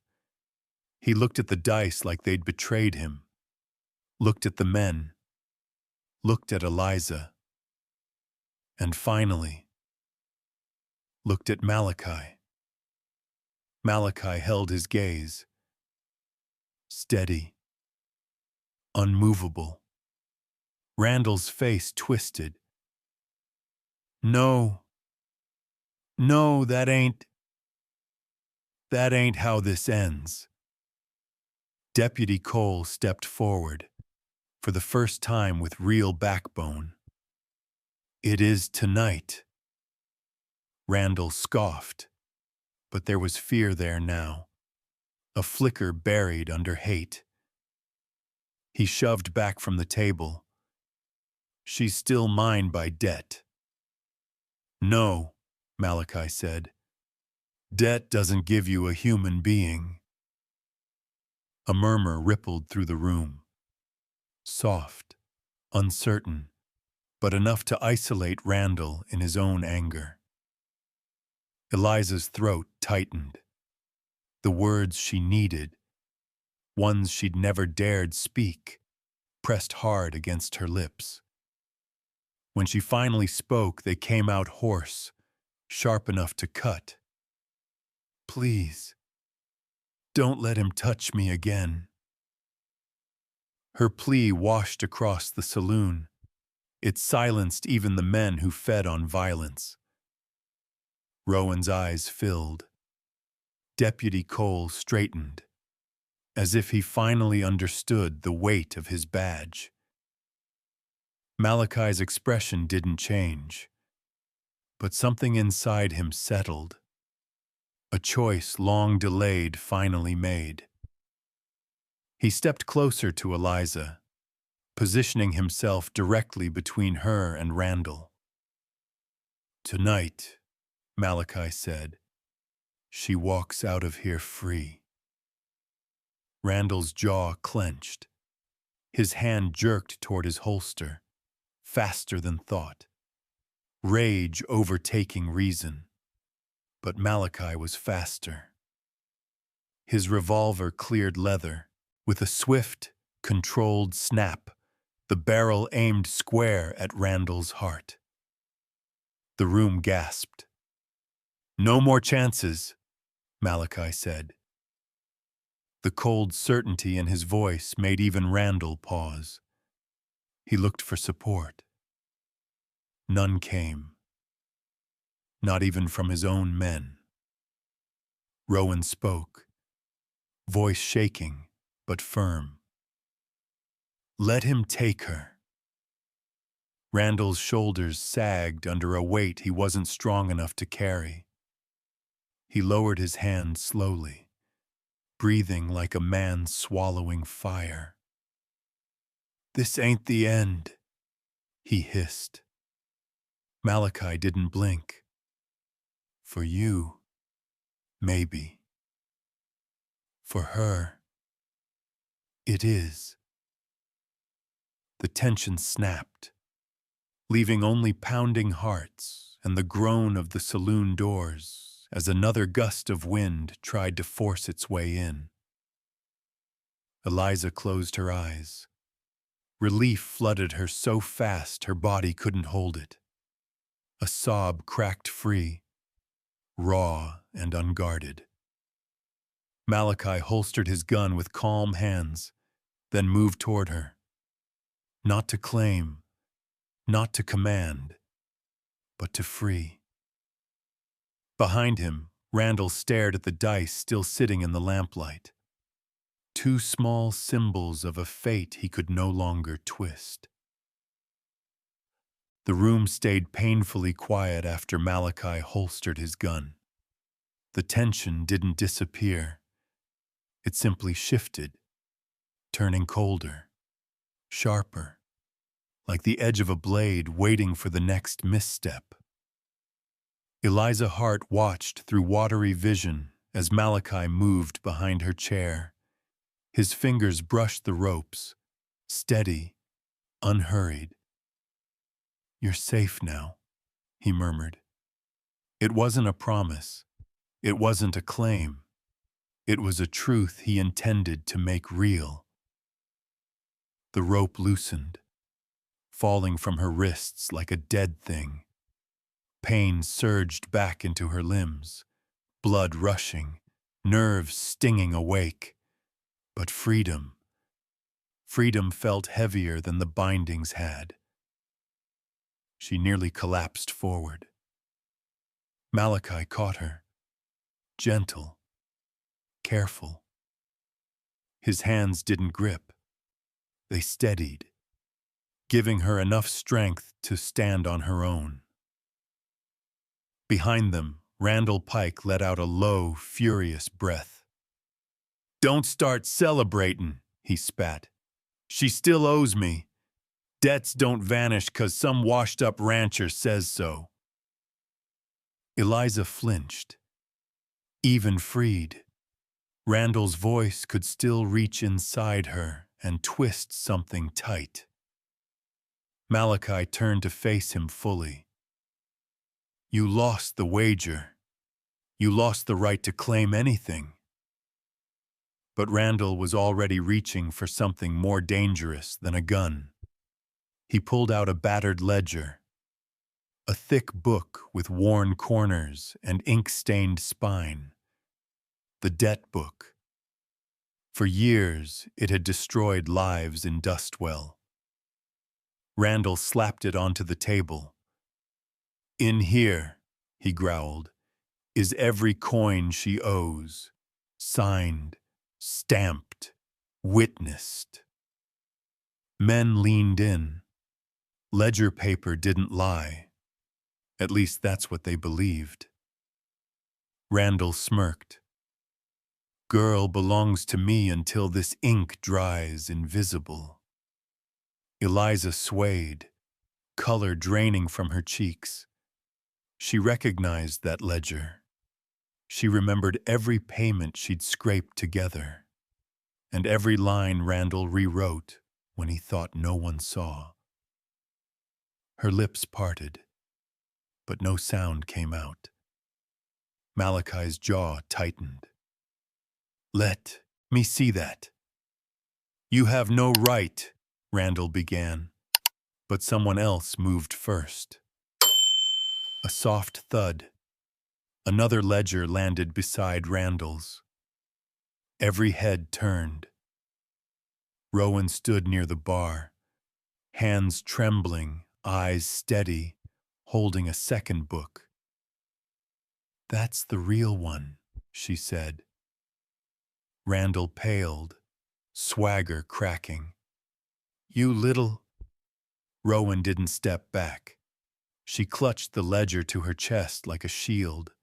He looked at the dice like they'd betrayed him, looked at the men, looked at Eliza, and finally, looked at Malachi. Malachi held his gaze, steady, unmovable. Randall's face twisted. No, that ain't how this ends. Deputy Cole stepped forward, for the first time with real backbone. It is tonight. Randall scoffed, but there was fear there now, a flicker buried under hate. He shoved back from the table. She's still mine by debt. No, Malachi said. Debt doesn't give you a human being. A murmur rippled through the room. Soft, uncertain, but enough to isolate Randall in his own anger. Eliza's throat tightened. The words she needed, ones she'd never dared speak, pressed hard against her lips. When she finally spoke, they came out hoarse, sharp enough to cut. Please, don't let him touch me again. Her plea washed across the saloon. It silenced even the men who fed on violence. Rowan's eyes filled. Deputy Cole straightened, as if he finally understood the weight of his badge. Malachi's expression didn't change, but something inside him settled. A choice long delayed finally made. He stepped closer to Eliza, positioning himself directly between her and Randall. Tonight, Malachi said, she walks out of here free. Randall's jaw clenched. His hand jerked toward his holster, faster than thought. Rage overtaking reason. But Malachi was faster. His revolver cleared leather. With a swift, controlled snap, the barrel aimed square at Randall's heart. The room gasped. "No more chances," Malachi said. The cold certainty in his voice made even Randall pause. He looked for support. None came. Not even from his own men. Rowan spoke, voice shaking but firm. "Let him take her." Randall's shoulders sagged under a weight he wasn't strong enough to carry. He lowered his hand slowly, breathing like a man swallowing fire. "This ain't the end," he hissed. Malachi didn't blink. "For you, maybe. For her, it is." The tension snapped, leaving only pounding hearts and the groan of the saloon doors as another gust of wind tried to force its way in. Eliza closed her eyes. Relief flooded her so fast her body couldn't hold it. A sob cracked free, raw and unguarded. Malachi holstered his gun with calm hands, then moved toward her. Not to claim, not to command, but to free. Behind him, Randall stared at the dice still sitting in the lamplight. Two small symbols of a fate he could no longer twist. The room stayed painfully quiet after Malachi holstered his gun. The tension didn't disappear. It simply shifted, turning colder, sharper, like the edge of a blade waiting for the next misstep. Eliza Hart watched through watery vision as Malachi moved behind her chair. His fingers brushed the ropes, steady, unhurried. "You're safe now," he murmured. It wasn't a promise. It wasn't a claim. It was a truth he intended to make real. The rope loosened, falling from her wrists like a dead thing. Pain surged back into her limbs, blood rushing, nerves stinging awake. But freedom felt heavier than the bindings had. She nearly collapsed forward. Malachi caught her, gentle, careful. His hands didn't grip. They steadied, giving her enough strength to stand on her own. Behind them, Randall Pike let out a low, furious breath. "Don't start celebrating," he spat. "She still owes me. Debts don't vanish 'cause some washed-up rancher says so." Eliza flinched. Even freed, Randall's voice could still reach inside her and twist something tight. Malachi turned to face him fully. "You lost the wager. You lost the right to claim anything." But Randall was already reaching for something more dangerous than a gun. He pulled out a battered ledger, a thick book with worn corners and ink-stained spine. The debt book. For years, it had destroyed lives in Dustwell. Randall slapped it onto the table. "In here," he growled, "is every coin she owes. Signed, stamped, witnessed." Men leaned in. Ledger paper didn't lie. At least that's what they believed. Randall smirked. "Girl belongs to me until this ink dries invisible." Eliza swayed, color draining from her cheeks. She recognized that ledger. She remembered every payment she'd scraped together, and every line Randall rewrote when he thought no one saw. Her lips parted, but no sound came out. Malachi's jaw tightened. "Let me see that." "You have no right," Randall began, but someone else moved first. A soft thud. Another ledger landed beside Randall's. Every head turned. Rowan stood near the bar, hands trembling, eyes steady, holding a second book. "That's the real one," she said. Randall paled, swagger cracking. "You little—" Rowan didn't step back. She clutched the ledger to her chest like a shield.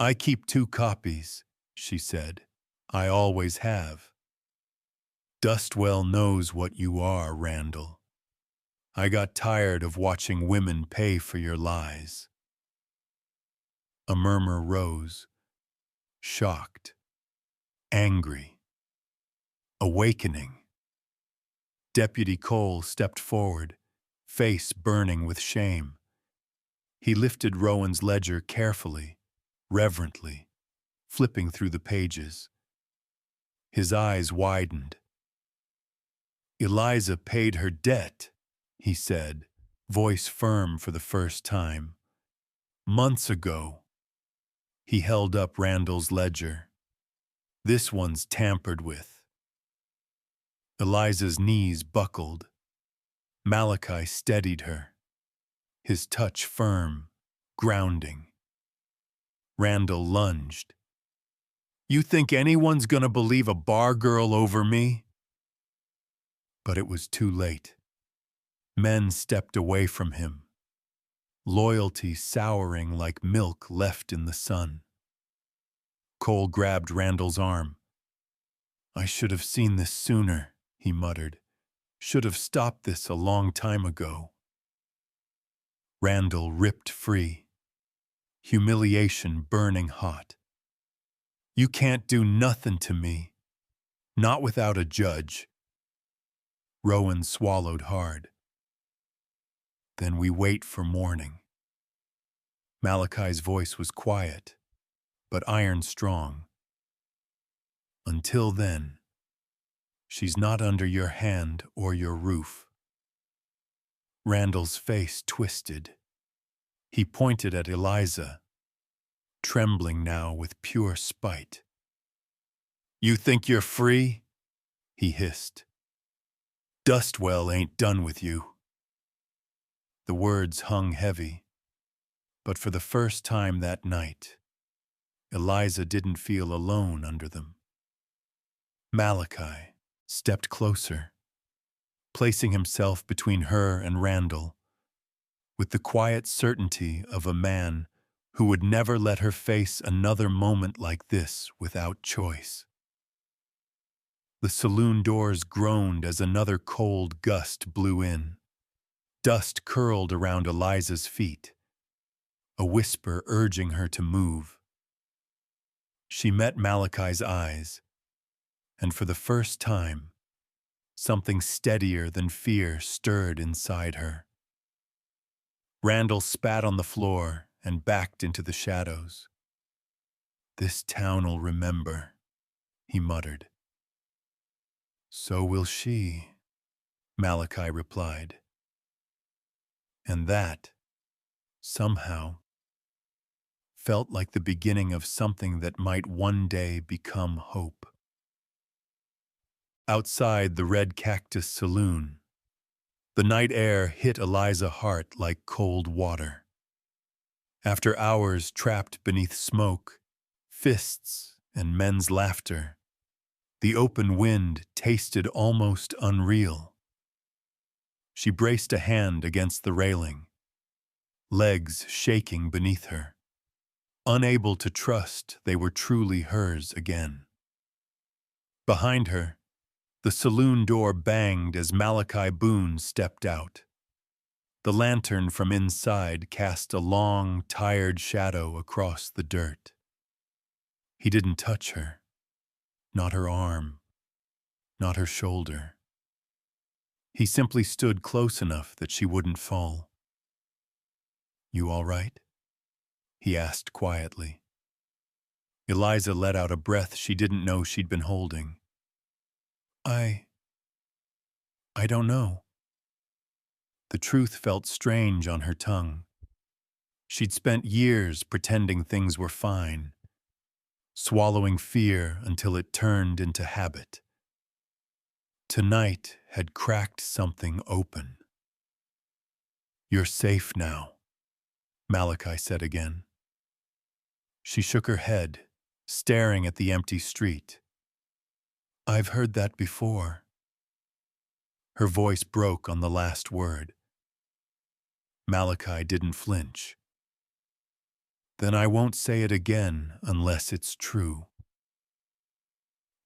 "I keep 2 copies," she said. "I always have. Dustwell knows what you are, Randall. I got tired of watching women pay for your lies." A murmur rose, shocked, angry, awakening. Deputy Cole stepped forward, face burning with shame. He lifted Rowan's ledger carefully, reverently, flipping through the pages. His eyes widened. "Eliza paid her debt," he said, voice firm for the first time. "Months ago." He held up Randall's ledger. "This one's tampered with." Eliza's knees buckled. Malachi steadied her, his touch firm, grounding. Randall lunged. "You think anyone's gonna believe a bar girl over me?" But it was too late. Men stepped away from him, loyalty souring like milk left in the sun. Cole grabbed Randall's arm. "I should have seen this sooner," he muttered. "Should have stopped this a long time ago." Randall ripped free, humiliation burning hot. "You can't do nothing to me, not without a judge." Rowan swallowed hard. "Then we wait for morning." Malachi's voice was quiet, but iron strong. "Until then, she's not under your hand or your roof." Randall's face twisted. He pointed at Eliza, trembling now with pure spite. "You think you're free?" he hissed. "Dustwell ain't done with you." The words hung heavy, but for the first time that night, Eliza didn't feel alone under them. Malachi stepped closer, placing himself between her and Randall, with the quiet certainty of a man who would never let her face another moment like this without choice. The saloon doors groaned as another cold gust blew in. Dust curled around Eliza's feet, a whisper urging her to move. She met Malachi's eyes, and for the first time, something steadier than fear stirred inside her. Randall spat on the floor and backed into the shadows. "This town'll remember," he muttered. "So will she," Malachi replied. And that, somehow, felt like the beginning of something that might one day become hope. Outside the Red Cactus Saloon, the night air hit Eliza's heart like cold water. After hours trapped beneath smoke, fists, and men's laughter, the open wind tasted almost unreal. She braced a hand against the railing, legs shaking beneath her, unable to trust they were truly hers again. Behind her, the saloon door banged as Malachi Boone stepped out. The lantern from inside cast a long, tired shadow across the dirt. He didn't touch her, not her arm, not her shoulder. He simply stood close enough that she wouldn't fall. "You all right?" he asked quietly. Eliza let out a breath she didn't know she'd been holding. I don't know." The truth felt strange on her tongue. She'd spent years pretending things were fine, swallowing fear until it turned into habit. Tonight had cracked something open. "You're safe now," Malachi said again. She shook her head, staring at the empty street. "I've heard that before." Her voice broke on the last word. Malachi didn't flinch. "Then I won't say it again unless it's true."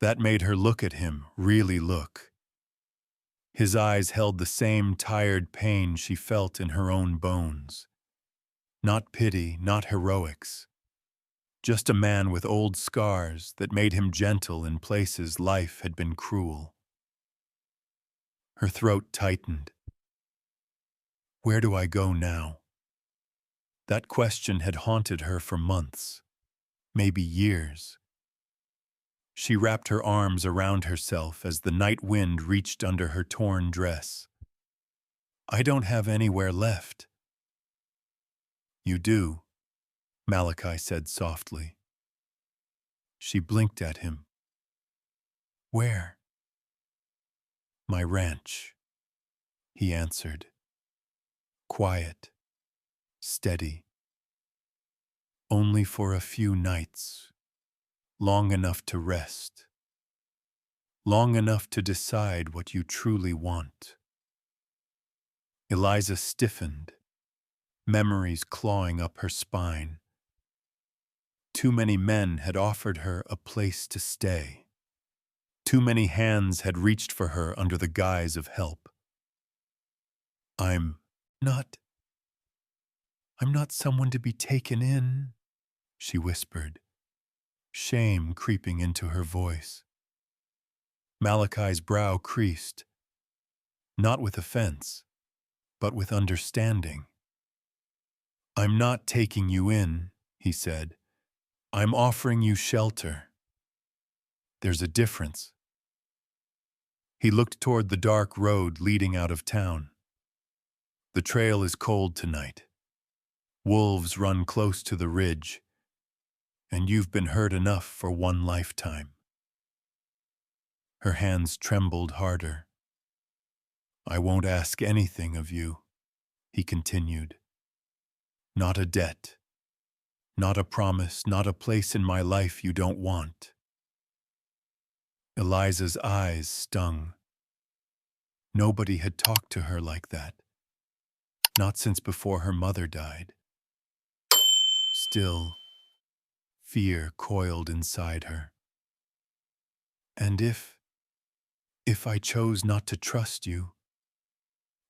That made her look at him, really look. His eyes held the same tired pain she felt in her own bones. Not pity, not heroics. Just a man with old scars that made him gentle in places life had been cruel. Her throat tightened. Where do I go now? That question had haunted her for months, maybe years. She wrapped her arms around herself as the night wind reached under her torn dress. "I don't have anywhere left." "You do," Malachi said softly. She blinked at him. "Where?" "My ranch," he answered. Quiet, steady. "Only for a few nights, long enough to rest, long enough to decide what you truly want." Eliza stiffened, memories clawing up her spine. Too many men had offered her a place to stay. Too many hands had reached for her under the guise of help. I'm not someone to be taken in," she whispered, shame creeping into her voice. Malachi's brow creased, not with offense, but with understanding. "I'm not taking you in," he said. "I'm offering you shelter. There's a difference." He looked toward the dark road leading out of town. "The trail is cold tonight. Wolves run close to the ridge, and you've been hurt enough for one lifetime." Her hands trembled harder. "I won't ask anything of you," he continued. "Not a debt, not a promise, not a place in my life you don't want." Eliza's eyes stung. Nobody had talked to her like that, not since before her mother died. Still, fear coiled inside her. "And if I chose not to trust you?"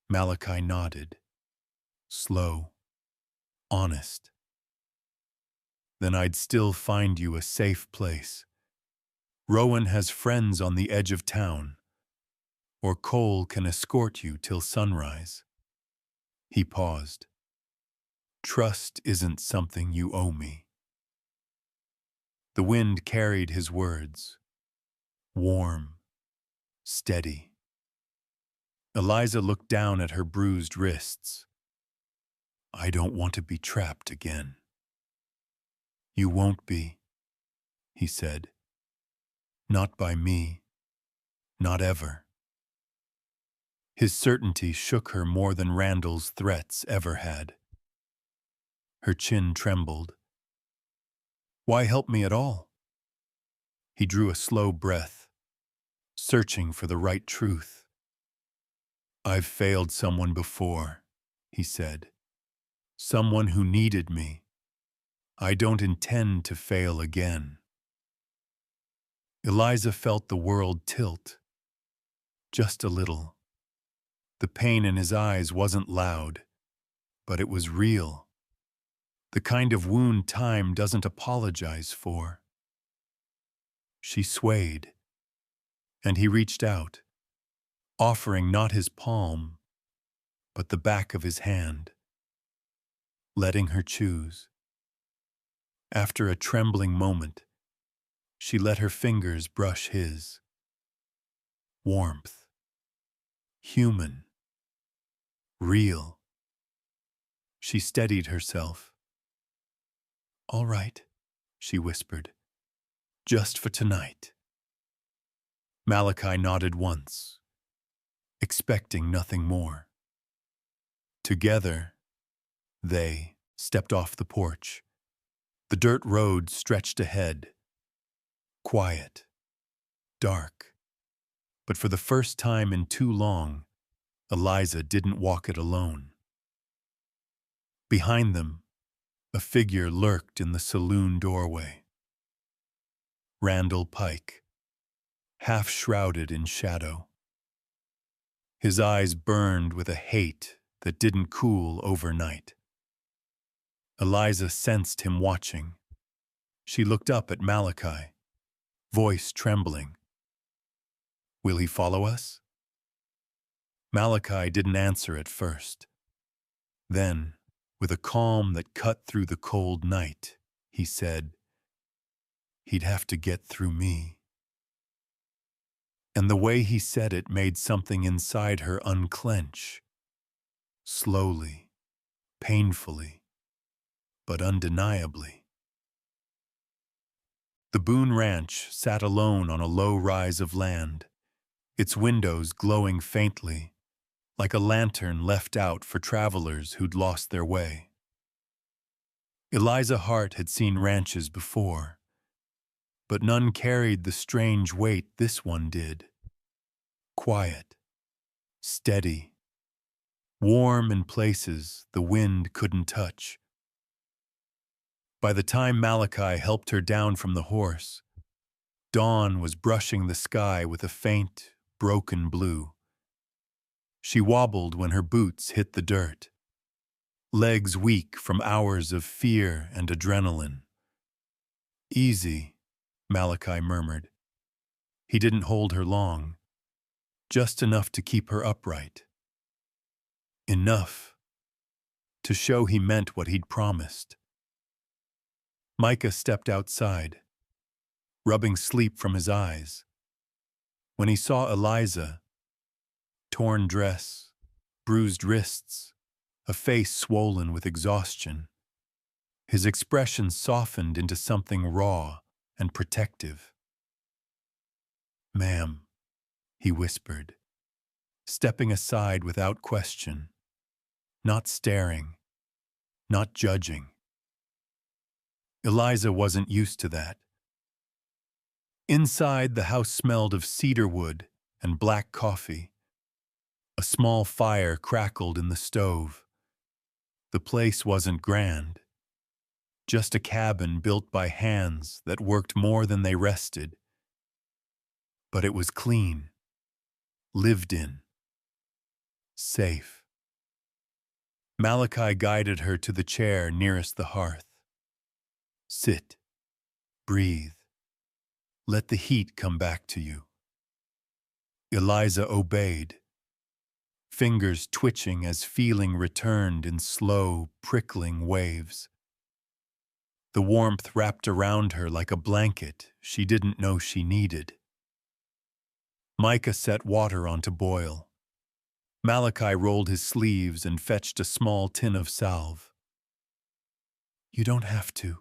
Malachi nodded, slow, honest. "Then I'd still find you a safe place. Rowan has friends on the edge of town, or Cole can escort you till sunrise." He paused. "Trust isn't something you owe me." The wind carried his words, warm, steady. Eliza looked down at her bruised wrists. "I don't want to be trapped again." "You won't be," he said. "Not by me, not ever." His certainty shook her more than Randall's threats ever had. Her chin trembled. "Why help me at all?" He drew a slow breath, searching for the right truth. "I've failed someone before," he said. "Someone who needed me. I don't intend to fail again." Eliza felt the world tilt. Just a little. The pain in his eyes wasn't loud, but it was real. The kind of wound time doesn't apologize for. She swayed, and he reached out, offering not his palm, but the back of his hand, letting her choose. After a trembling moment, she let her fingers brush his. Warmth. Human. Real. She steadied herself, All right, she whispered. Just for tonight. Malachi nodded once, expecting nothing more. Together, they stepped off the porch. The dirt road stretched ahead, quiet, dark. But for the first time in too long, Eliza didn't walk it alone. Behind them, a figure lurked in the saloon doorway. Randall Pike, half shrouded in shadow. His eyes burned with a hate that didn't cool overnight. Eliza sensed him watching. She looked up at Malachi, voice trembling. Will he follow us? Malachi didn't answer at first. Then, with a calm that cut through the cold night, he said, he'd have to get through me. And the way he said it made something inside her unclench. Slowly, painfully, but undeniably. The Boone Ranch sat alone on a low rise of land, its windows glowing faintly, like a lantern left out for travelers who'd lost their way. Eliza Hart had seen ranches before, but none carried the strange weight this one did. Quiet, steady, warm in places the wind couldn't touch. By the time Malachi helped her down from the horse, dawn was brushing the sky with a faint, broken blue. She wobbled when her boots hit the dirt, legs weak from hours of fear and adrenaline. Easy, Malachi murmured. He didn't hold her long, just enough to keep her upright. Enough to show he meant what he'd promised. Micah stepped outside, rubbing sleep from his eyes. When he saw Eliza, torn dress, bruised wrists, a face swollen with exhaustion, his expression softened into something raw and protective. Ma'am, he whispered, stepping aside without question, not staring, not judging. Eliza wasn't used to that. Inside, the house smelled of cedar wood and black coffee. A small fire crackled in the stove. The place wasn't grand, just a cabin built by hands that worked more than they rested. But it was clean, lived in, safe. Malachi guided her to the chair nearest the hearth. Sit, breathe, let the heat come back to you. Eliza obeyed, fingers twitching as feeling returned in slow, prickling waves. The warmth wrapped around her like a blanket she didn't know she needed. Micah set water on to boil. Malachi rolled his sleeves and fetched a small tin of salve. You don't have to,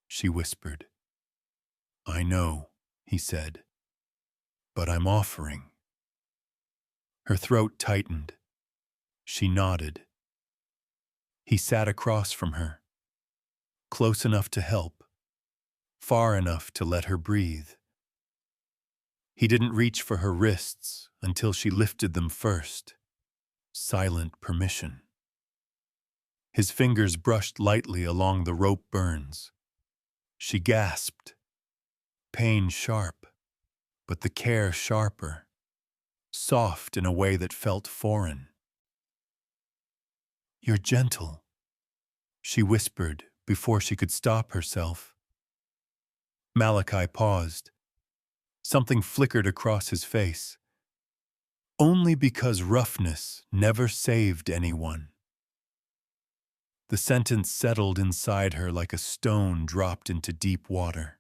she whispered. I know, he said, but I'm offering. Her throat tightened. She nodded. He sat across from her, close enough to help, far enough to let her breathe. He didn't reach for her wrists until she lifted them first. Silent permission. His fingers brushed lightly along the rope burns. She gasped. Pain sharp, but the care sharper. Soft in a way that felt foreign. You're gentle, she whispered before she could stop herself. Malachi paused. Something flickered across his face. Only because roughness never saved anyone. The sentence settled inside her like a stone dropped into deep water.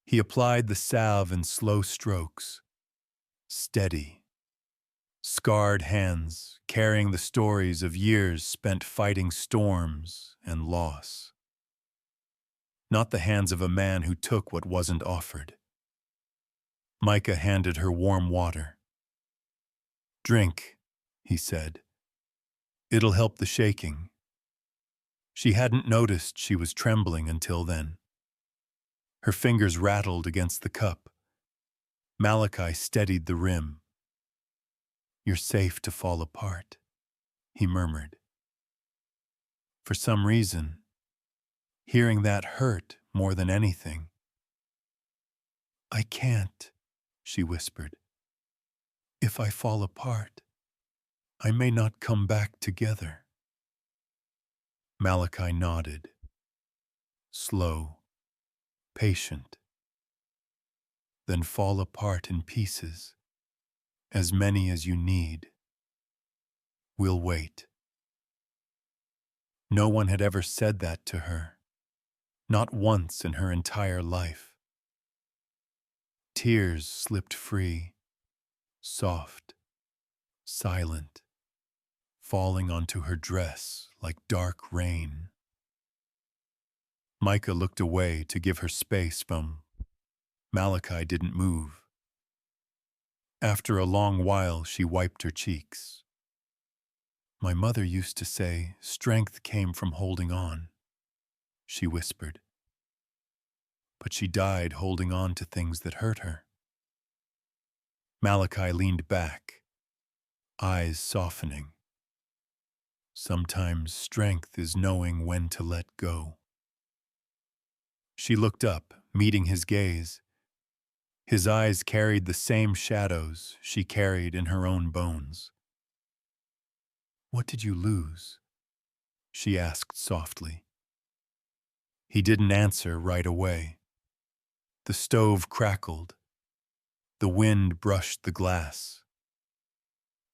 He applied the salve in slow strokes, steady. Scarred hands carrying the stories of years spent fighting storms and loss. not the hands of a man who took what wasn't offered. Micah handed her warm water. "Drink," he said. "It'll help the shaking." She hadn't noticed she was trembling until then. Her fingers rattled against the cup. Malachi steadied the rim. "You're safe to fall apart," he murmured. For some reason, hearing that hurt more than anything. "I can't," she whispered. "If I fall apart, I may not come back together." Malachi nodded. Slow, patient. "Then fall apart in pieces, as many as you need. We'll wait." No one had ever said that to her, not once in her entire life. Tears slipped free, soft, silent, falling onto her dress like dark rain. Micah looked away to give her space, but Malachi didn't move. After a long while, she wiped her cheeks. "My mother used to say strength came from holding on," she whispered. "But she died holding on to things that hurt her." Malachi leaned back, eyes softening. "Sometimes strength is knowing when to let go." She looked up, meeting his gaze. His eyes carried the same shadows she carried in her own bones. "What did you lose?" she asked softly. He didn't answer right away. The stove crackled. The wind brushed the glass.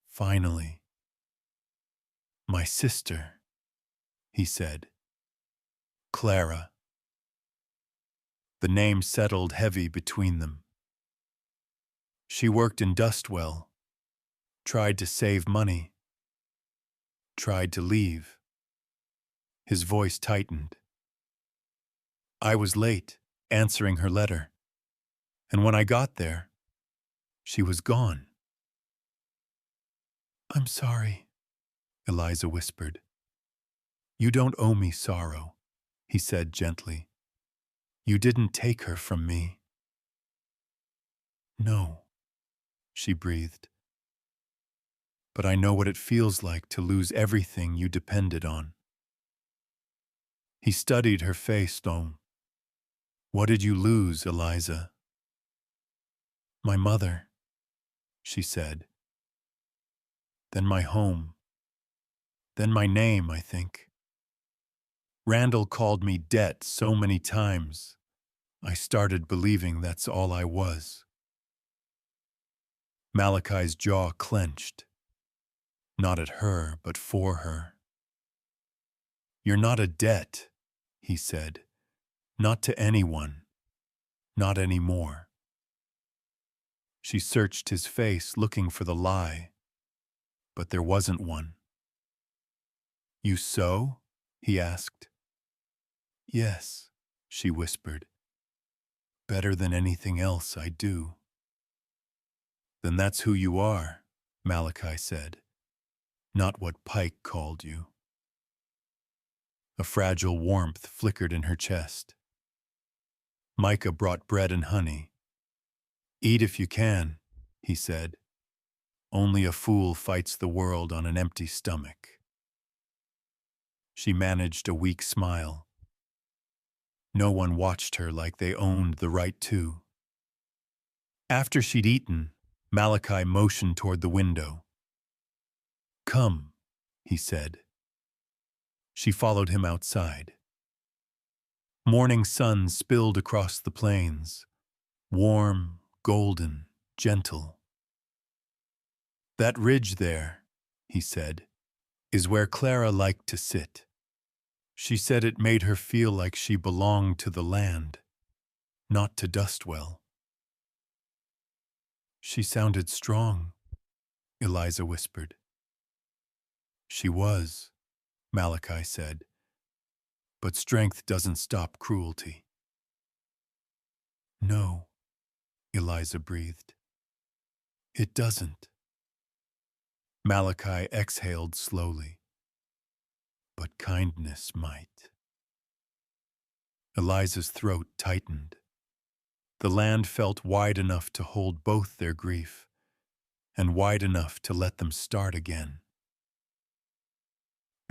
Finally, "My sister," he said. "Clara." The name settled heavy between them. She worked in Dustwell, tried to save money, tried to leave. His voice tightened. "I was late, answering her letter. And when I got there, she was gone." "I'm sorry," Eliza whispered. "You don't owe me sorrow," he said gently. "You didn't take her from me." "No," she breathed. "But I know what it feels like to lose everything you depended on." He studied her face, though. "What did you lose, Eliza?" "My mother," she said. "Then my home. Then my name, I think. Randall called me Debt so many times, I started believing that's all I was." Malachi's jaw clenched. Not at her, but for her. "You're not a debt," he said. "Not to anyone. Not anymore." She searched his face, looking for the lie, but there wasn't one. "You sew?" he asked. "Yes," she whispered. "Better than anything else I do." "Then that's who you are," Malachi said. "Not what Pike called you." A fragile warmth flickered in her chest. Micah brought bread and honey. "Eat if you can," he said. "Only a fool fights the world on an empty stomach." She managed a weak smile. No one watched her like they owned the right to. After she'd eaten, Malachi motioned toward the window. "Come," he said. She followed him outside. Morning sun spilled across the plains, warm, golden, gentle. "That ridge there," he said, "is where Clara liked to sit. She said it made her feel like she belonged to the land, not to Dustwell." "She sounded strong," Eliza whispered. "She was," Malachi said. "But strength doesn't stop cruelty." No, Eliza breathed. It doesn't. Malachi exhaled slowly. But kindness might. Eliza's throat tightened. The land felt wide enough to hold both their grief, and wide enough to let them start again.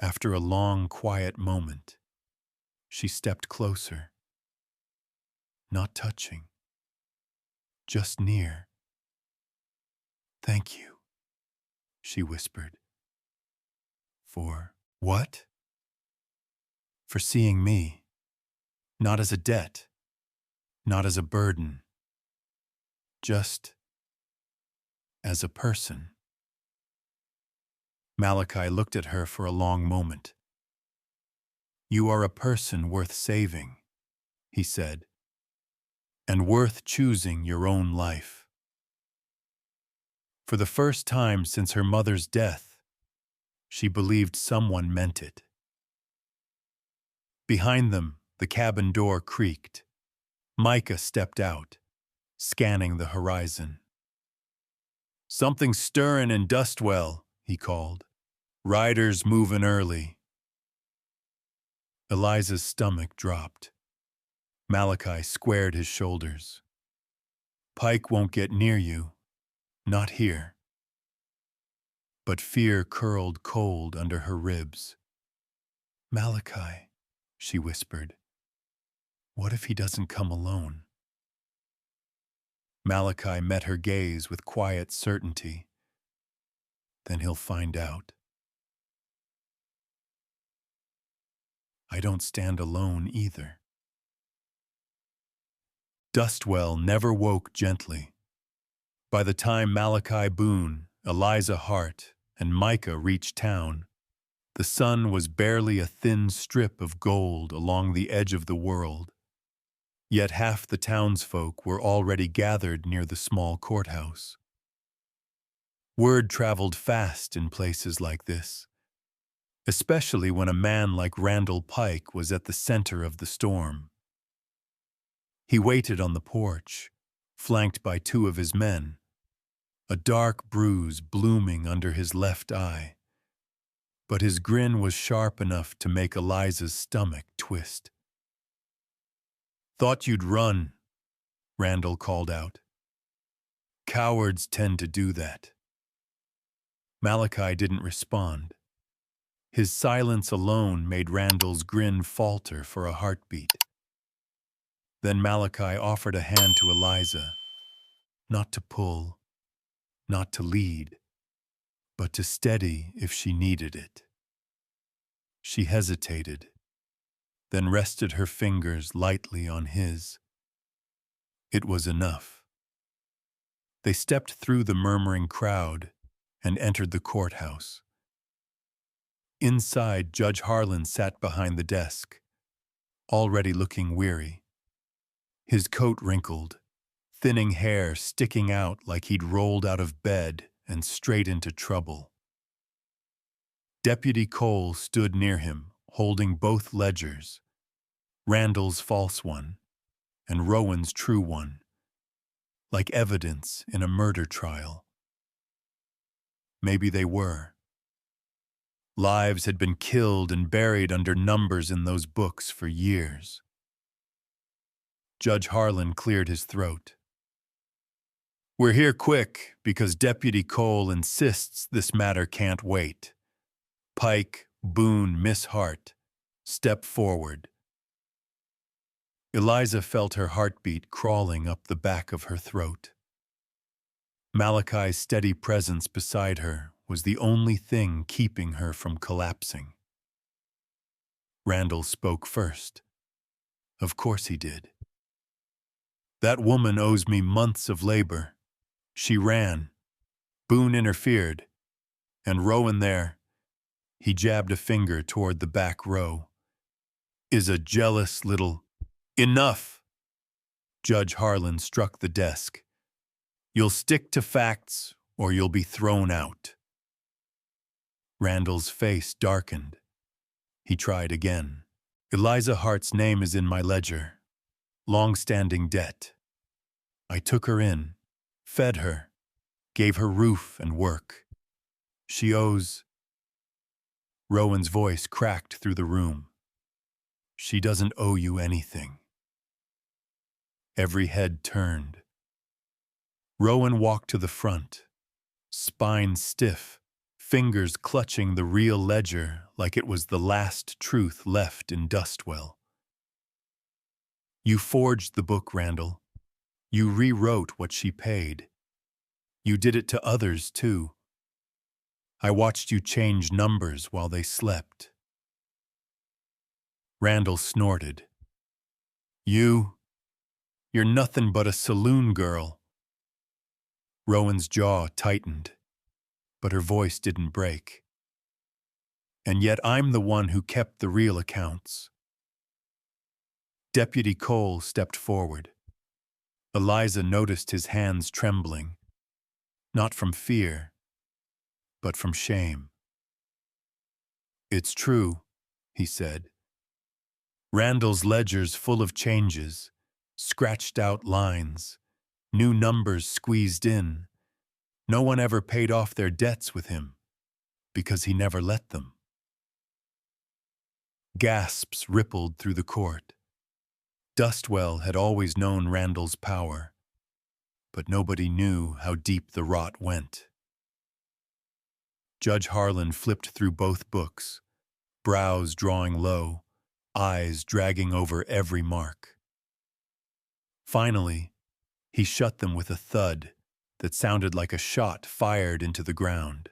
After a long, quiet moment, she stepped closer. Not touching, just near. Thank you, she whispered. For what? For seeing me, not as a debt, not as a burden, just as a person. Malachi looked at her for a long moment. You are a person worth saving, he said, and worth choosing your own life. For the first time since her mother's death, she believed someone meant it. Behind them, the cabin door creaked. Micah stepped out, scanning the horizon. Something stirring in Dustwell, he called. Riders moving early. Eliza's stomach dropped. Malachi squared his shoulders. Pike won't get near you, not here. But fear curled cold under her ribs. Malachi, she whispered. What if he doesn't come alone? Malachi met her gaze with quiet certainty. Then he'll find out. I don't stand alone either. Dustwell never woke gently. By the time Malachi Boone, Eliza Hart, and Micah reached town, the sun was barely a thin strip of gold along the edge of the world. Yet half the townsfolk were already gathered near the small courthouse. Word traveled fast in places like this, especially when a man like Randall Pike was at the center of the storm. He waited on the porch, flanked by two of his men, a dark bruise blooming under his left eye. But his grin was sharp enough to make Eliza's stomach twist. Thought you'd run, Randall called out. Cowards tend to do that. Malachi didn't respond. His silence alone made Randall's grin falter for a heartbeat. Then Malachi offered a hand to Eliza, not to pull, not to lead, but to steady if she needed it. She hesitated, then rested her fingers lightly on his. It was enough. They stepped through the murmuring crowd and entered the courthouse. Inside, Judge Harlan sat behind the desk, already looking weary. His coat wrinkled, thinning hair sticking out like he'd rolled out of bed and straight into trouble. Deputy Cole stood near him, holding both ledgers, Randall's false one and Rowan's true one, like evidence in a murder trial. Maybe they were. Lives had been killed and buried under numbers in those books for years. Judge Harlan cleared his throat. We're here quick because Deputy Cole insists this matter can't wait. Pike, Boone, Miss Hart, step forward. Eliza felt her heartbeat crawling up the back of her throat. Malachi's steady presence beside her was the only thing keeping her from collapsing. Randall spoke first. Of course he did. That woman owes me months of labor. She ran. Boone interfered. And Rowan there, he jabbed a finger toward the back row, is a jealous little... Enough! Judge Harlan struck the desk. You'll stick to facts or you'll be thrown out. Randall's face darkened. He tried again. Eliza Hart's name is in my ledger. Long-standing debt. I took her in, fed her, gave her roof and work. She owes—" Rowan's voice cracked through the room. "She doesn't owe you anything." Every head turned. Rowan walked to the front, spine stiff, fingers clutching the real ledger like it was the last truth left in Dustwell. "You forged the book, Randall. You rewrote what she paid. You did it to others, too. I watched you change numbers while they slept." Randall snorted. You're nothing but a saloon girl." Rowan's jaw tightened, but her voice didn't break. "And yet I'm the one who kept the real accounts." Deputy Cole stepped forward. Eliza noticed his hands trembling, not from fear, but from shame. "It's true," he said. "Randall's ledger's full of changes, scratched-out lines, new numbers squeezed in. No one ever paid off their debts with him, because he never let them." Gasps rippled through the court. Dustwell had always known Randall's power, but nobody knew how deep the rot went. Judge Harlan flipped through both books, brows drawing low, eyes dragging over every mark. Finally, he shut them with a thud that sounded like a shot fired into the ground.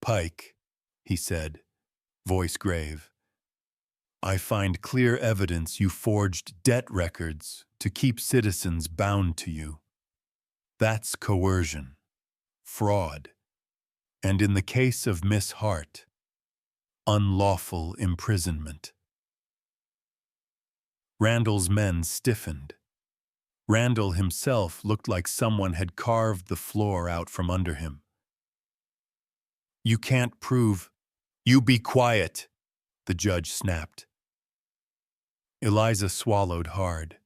"Pike," he said, voice grave, "I find clear evidence you forged debt records to keep citizens bound to you. That's coercion, fraud, and in the case of Miss Hart, unlawful imprisonment." Randall's men stiffened. Randall himself looked like someone had carved the floor out from under him. "You can't prove—" "You be quiet," the judge snapped. Eliza swallowed hard.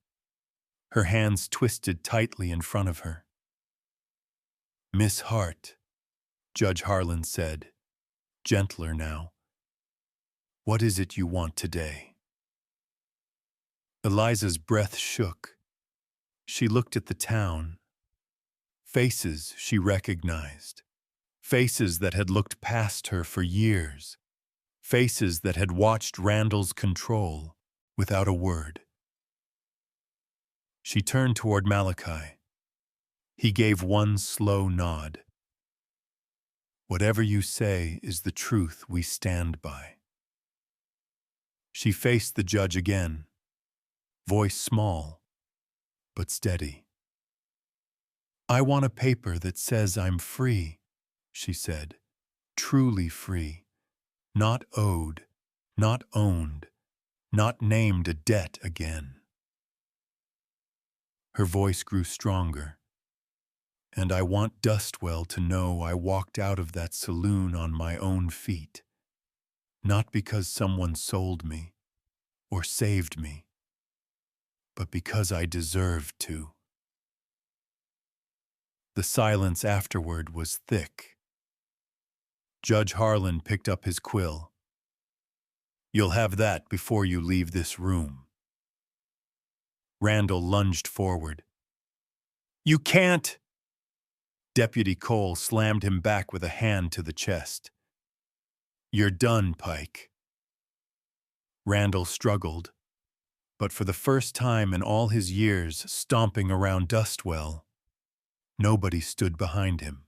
Her hands twisted tightly in front of her. "Miss Hart," Judge Harlan said, gentler now, "what is it you want today?" Eliza's breath shook. She looked at the town. Faces she recognized. Faces that had looked past her for years. Faces that had watched Randall's control without a word. She turned toward Malachi. He gave one slow nod. "Whatever you say is the truth we stand by." She faced the judge again, voice small, but steady. "I want a paper that says I'm free," she said, "truly free, not owed, not owned, not named a debt again." Her voice grew stronger. "And I want Dustwell to know I walked out of that saloon on my own feet, not because someone sold me or saved me, but because I deserved to." The silence afterward was thick. Judge Harlan picked up his quill. "You'll have that before you leave this room." Randall lunged forward. "You can't!" Deputy Cole slammed him back with a hand to the chest. "You're done, Pike." Randall struggled, but for the first time in all his years stomping around Dustwell, nobody stood behind him.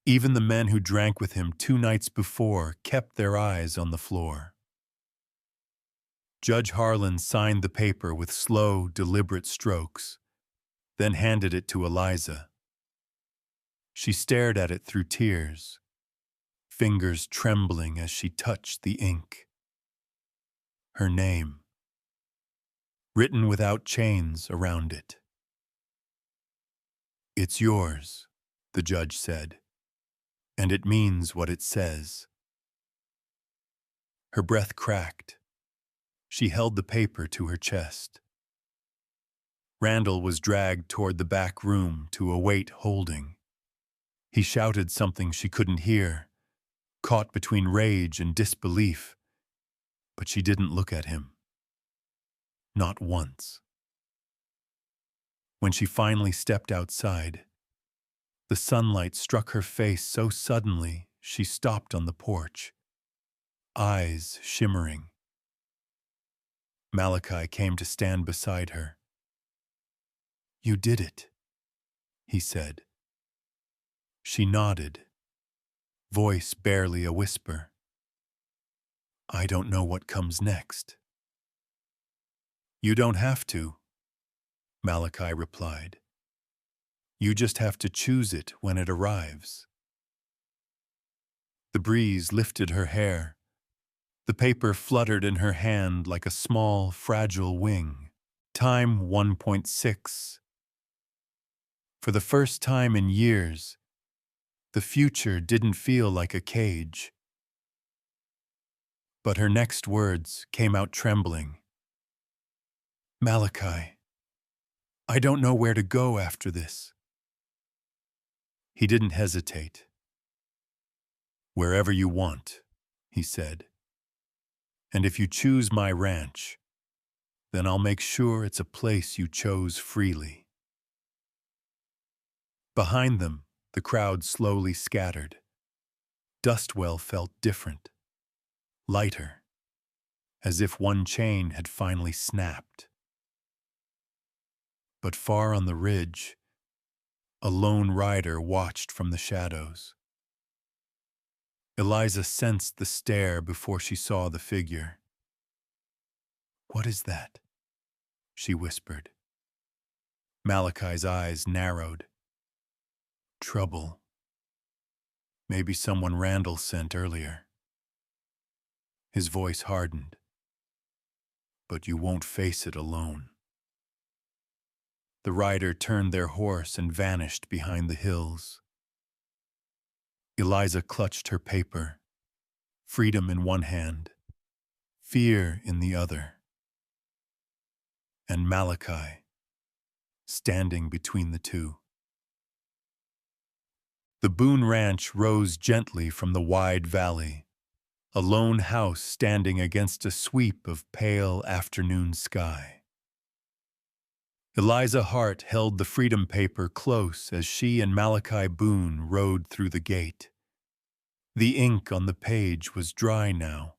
Even the men who drank with him 2 nights before kept their eyes on the floor. Judge Harlan signed the paper with slow, deliberate strokes, then handed it to Eliza. She stared at it through tears, fingers trembling as she touched the ink. Her name, written without chains around it. "It's yours," the judge said, "and it means what it says." Her breath cracked. She held the paper to her chest. Randall was dragged toward the back room to await holding. He shouted something she couldn't hear, caught between rage and disbelief, but she didn't look at him. Not once. When she finally stepped outside, the sunlight struck her face so suddenly she stopped on the porch, eyes shimmering. Malachi came to stand beside her. "You did it," he said. She nodded, voice barely a whisper. "I don't know what comes next." "You don't have to," Malachi replied. "You just have to choose it when it arrives." The breeze lifted her hair. The paper fluttered in her hand like a small, fragile wing. Time 1.6. For the first time in years, the future didn't feel like a cage. But her next words came out trembling. "Malachi, I don't know where to go after this." He didn't hesitate. "Wherever you want," he said. "And if you choose my ranch, then I'll make sure it's a place you chose freely." Behind them, the crowd slowly scattered. Dustwell felt different, lighter, as if one chain had finally snapped. But far on the ridge, a lone rider watched from the shadows. Eliza sensed the stare before she saw the figure. "What is that?" she whispered. Malachi's eyes narrowed. "Trouble. Maybe someone Randall sent earlier." His voice hardened. "But you won't face it alone." The rider turned their horse and vanished behind the hills. Eliza clutched her paper, freedom in one hand, fear in the other. And Malachi, standing between the two. The Boone Ranch rose gently from the wide valley, a lone house standing against a sweep of pale afternoon sky. Eliza Hart held the freedom paper close as she and Malachi Boone rode through the gate. The ink on the page was dry now,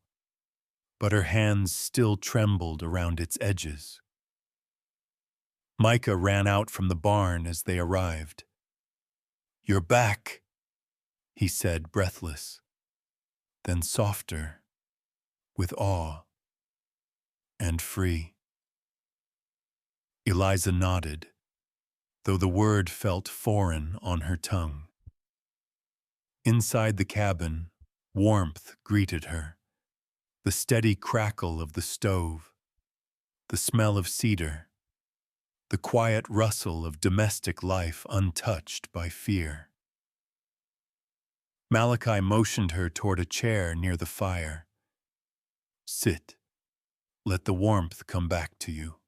but her hands still trembled around its edges. Micah ran out from the barn as they arrived. "You're back," he said, breathless, then softer, with awe, and free. Eliza nodded, though the word felt foreign on her tongue. Inside the cabin, warmth greeted her, the steady crackle of the stove, the smell of cedar, the quiet rustle of domestic life untouched by fear. Malachi motioned her toward a chair near the fire. "Sit. Let the warmth come back to you."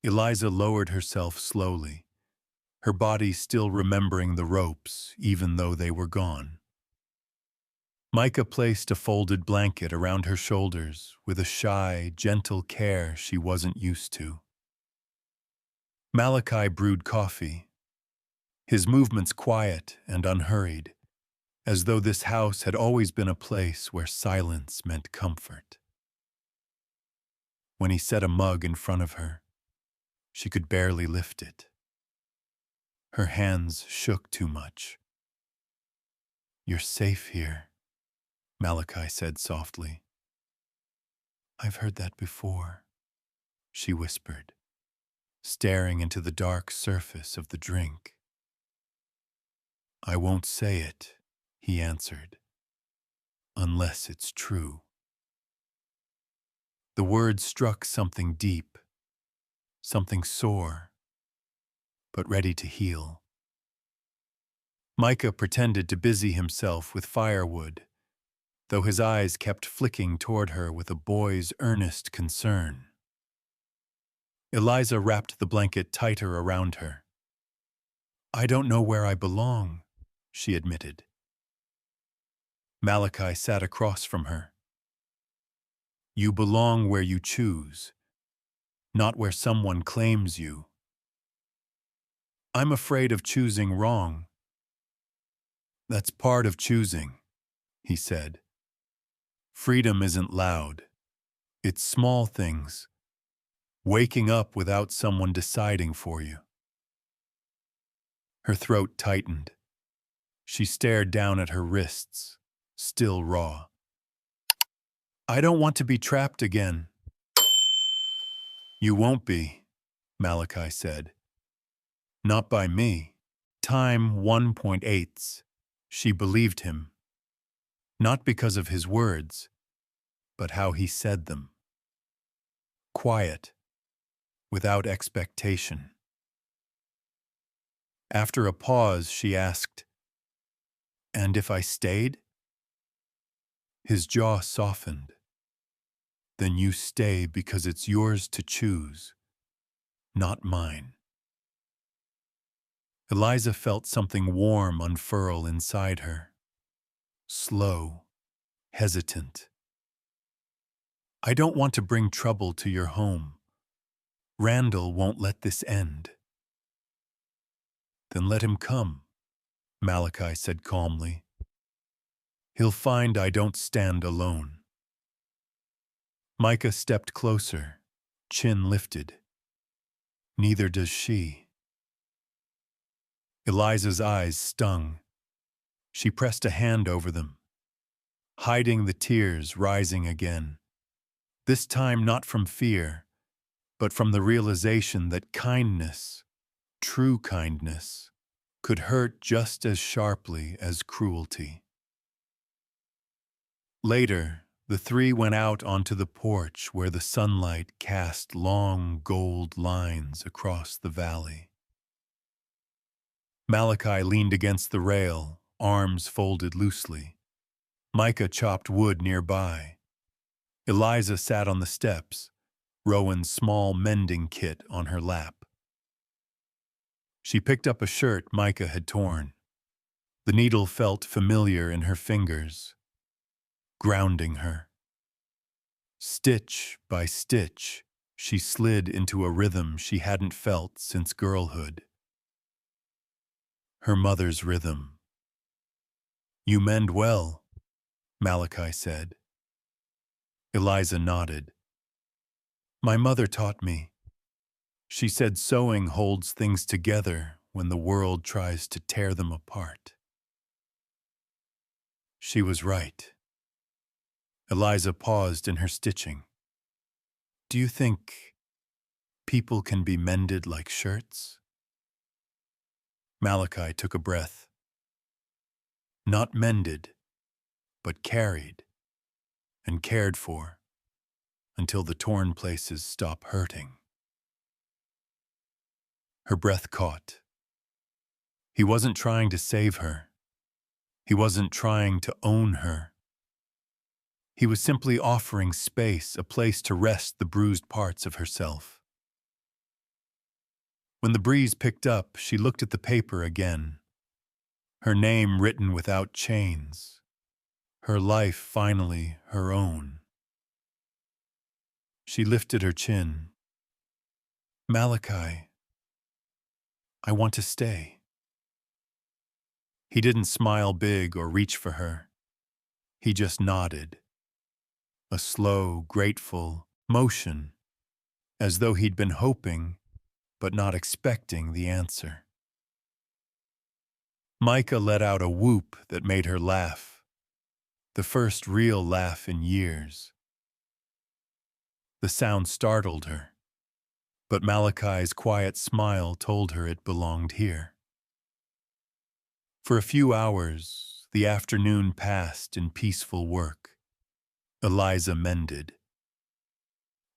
Eliza lowered herself slowly, her body still remembering the ropes, even though they were gone. Micah placed a folded blanket around her shoulders with a shy, gentle care she wasn't used to. Malachi brewed coffee, his movements quiet and unhurried, as though this house had always been a place where silence meant comfort. When he set a mug in front of her, she could barely lift it. Her hands shook too much. "You're safe here," Malachi said softly. "I've heard that before," she whispered, staring into the dark surface of the drink. "I won't say it," he answered, "unless it's true." The word struck something deep, something sore, but ready to heal. Micah pretended to busy himself with firewood, though his eyes kept flicking toward her with a boy's earnest concern. Eliza wrapped the blanket tighter around her. I don't know where I belong, she admitted. Malachi sat across from her. You belong where you choose, not where someone claims you. I'm afraid of choosing wrong. That's part of choosing, he said. Freedom isn't loud. It's small things. Waking up without someone deciding for you. Her throat tightened. She stared down at her wrists, still raw. I don't want to be trapped again. You won't be, Malachi said. Not by me. Time 1.8. She believed him. Not because of his words, but how he said them. Quiet, without expectation. After a pause, she asked, And if I stayed? His jaw softened. Then you stay because it's yours to choose, not mine. Eliza felt something warm unfurl inside her. Slow, hesitant. I don't want to bring trouble to your home. Randall won't let this end. Then let him come, Malachi said calmly. He'll find I don't stand alone. Micah stepped closer, chin lifted. Neither does she. Eliza's eyes stung. She pressed a hand over them, hiding the tears rising again. This time not from fear, but from the realization that kindness, true kindness, could hurt just as sharply as cruelty. Later, the three went out onto the porch where the sunlight cast long gold lines across the valley. Malachi leaned against the rail, arms folded loosely. Micah chopped wood nearby. Eliza sat on the steps, Rowan's small mending kit on her lap. She picked up a shirt Micah had torn. The needle felt familiar in her fingers, grounding her. Stitch by stitch, she slid into a rhythm she hadn't felt since girlhood. Her mother's rhythm. You mend well, Malachi said. Eliza nodded. My mother taught me. She said sewing holds things together when the world tries to tear them apart. She was right. Eliza paused in her stitching. Do you think people can be mended like shirts? Malachi took a breath. Not mended, but carried and cared for until the torn places stop hurting. Her breath caught. He wasn't trying to save her. He wasn't trying to own her. He was simply offering space, a place to rest the bruised parts of herself. When the breeze picked up, she looked at the paper again. Her name written without chains. Her life finally her own. She lifted her chin. Malachi, I want to stay. He didn't smile big or reach for her. He just nodded. A slow, grateful motion, as though he'd been hoping, but not expecting the answer. Micah let out a whoop that made her laugh, the first real laugh in years. The sound startled her, but Malachi's quiet smile told her it belonged here. For a few hours, the afternoon passed in peaceful work. Eliza mended.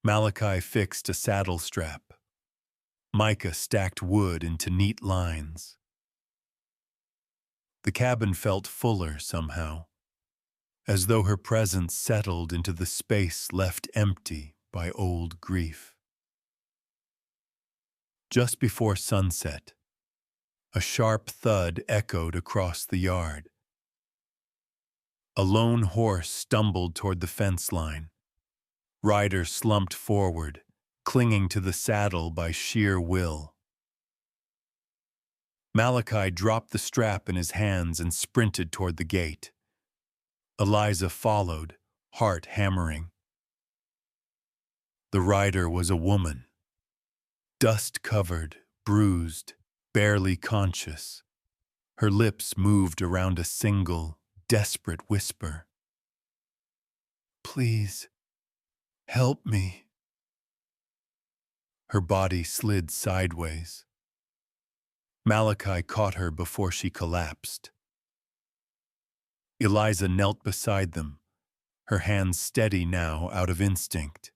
Malachi fixed a saddle strap. Micah stacked wood into neat lines. The cabin felt fuller somehow, as though her presence settled into the space left empty by old grief. Just before sunset, a sharp thud echoed across the yard. A lone horse stumbled toward the fence line. Rider slumped forward, clinging to the saddle by sheer will. Malachi dropped the strap in his hands and sprinted toward the gate. Eliza followed, heart hammering. The rider was a woman, dust-covered, bruised, barely conscious. Her lips moved around a single, desperate whisper. "Please, help me." Her body slid sideways. Malachi caught her before she collapsed. Eliza knelt beside them, her hands steady now out of instinct,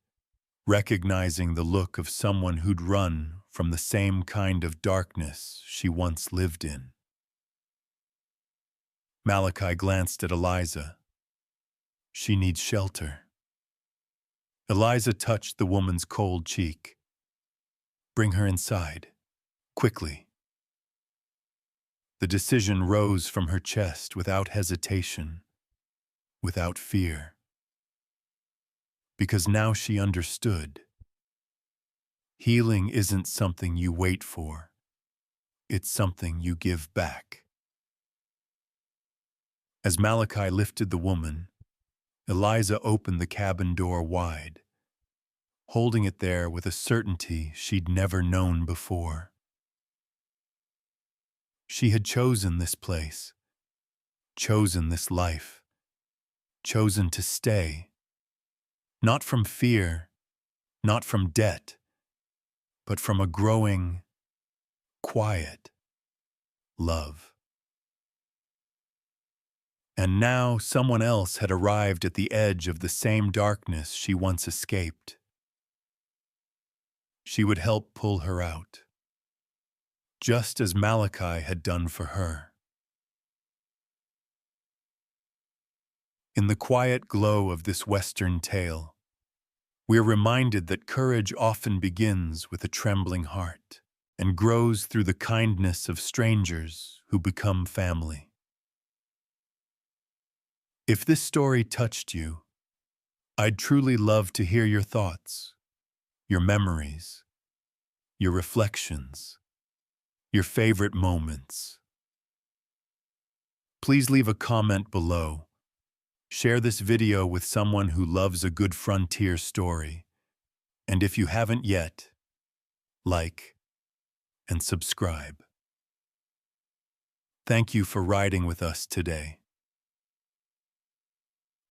recognizing the look of someone who'd run from the same kind of darkness she once lived in. Malachi glanced at Eliza. She needs shelter. Eliza touched the woman's cold cheek. Bring her inside, quickly. The decision rose from her chest without hesitation, without fear. Because now she understood. Healing isn't something you wait for. It's something you give back. As Malachi lifted the woman, Eliza opened the cabin door wide, holding it there with a certainty she'd never known before. She had chosen this place, chosen this life, chosen to stay, not from fear, not from debt, but from a growing, quiet love. And now someone else had arrived at the edge of the same darkness she once escaped. She would help pull her out, just as Malachi had done for her. In the quiet glow of this Western tale, we're reminded that courage often begins with a trembling heart and grows through the kindness of strangers who become family. If this story touched you, I'd truly love to hear your thoughts, your memories, your reflections, your favorite moments. Please leave a comment below. Share this video with someone who loves a good frontier story. And if you haven't yet, like and subscribe. Thank you for riding with us today.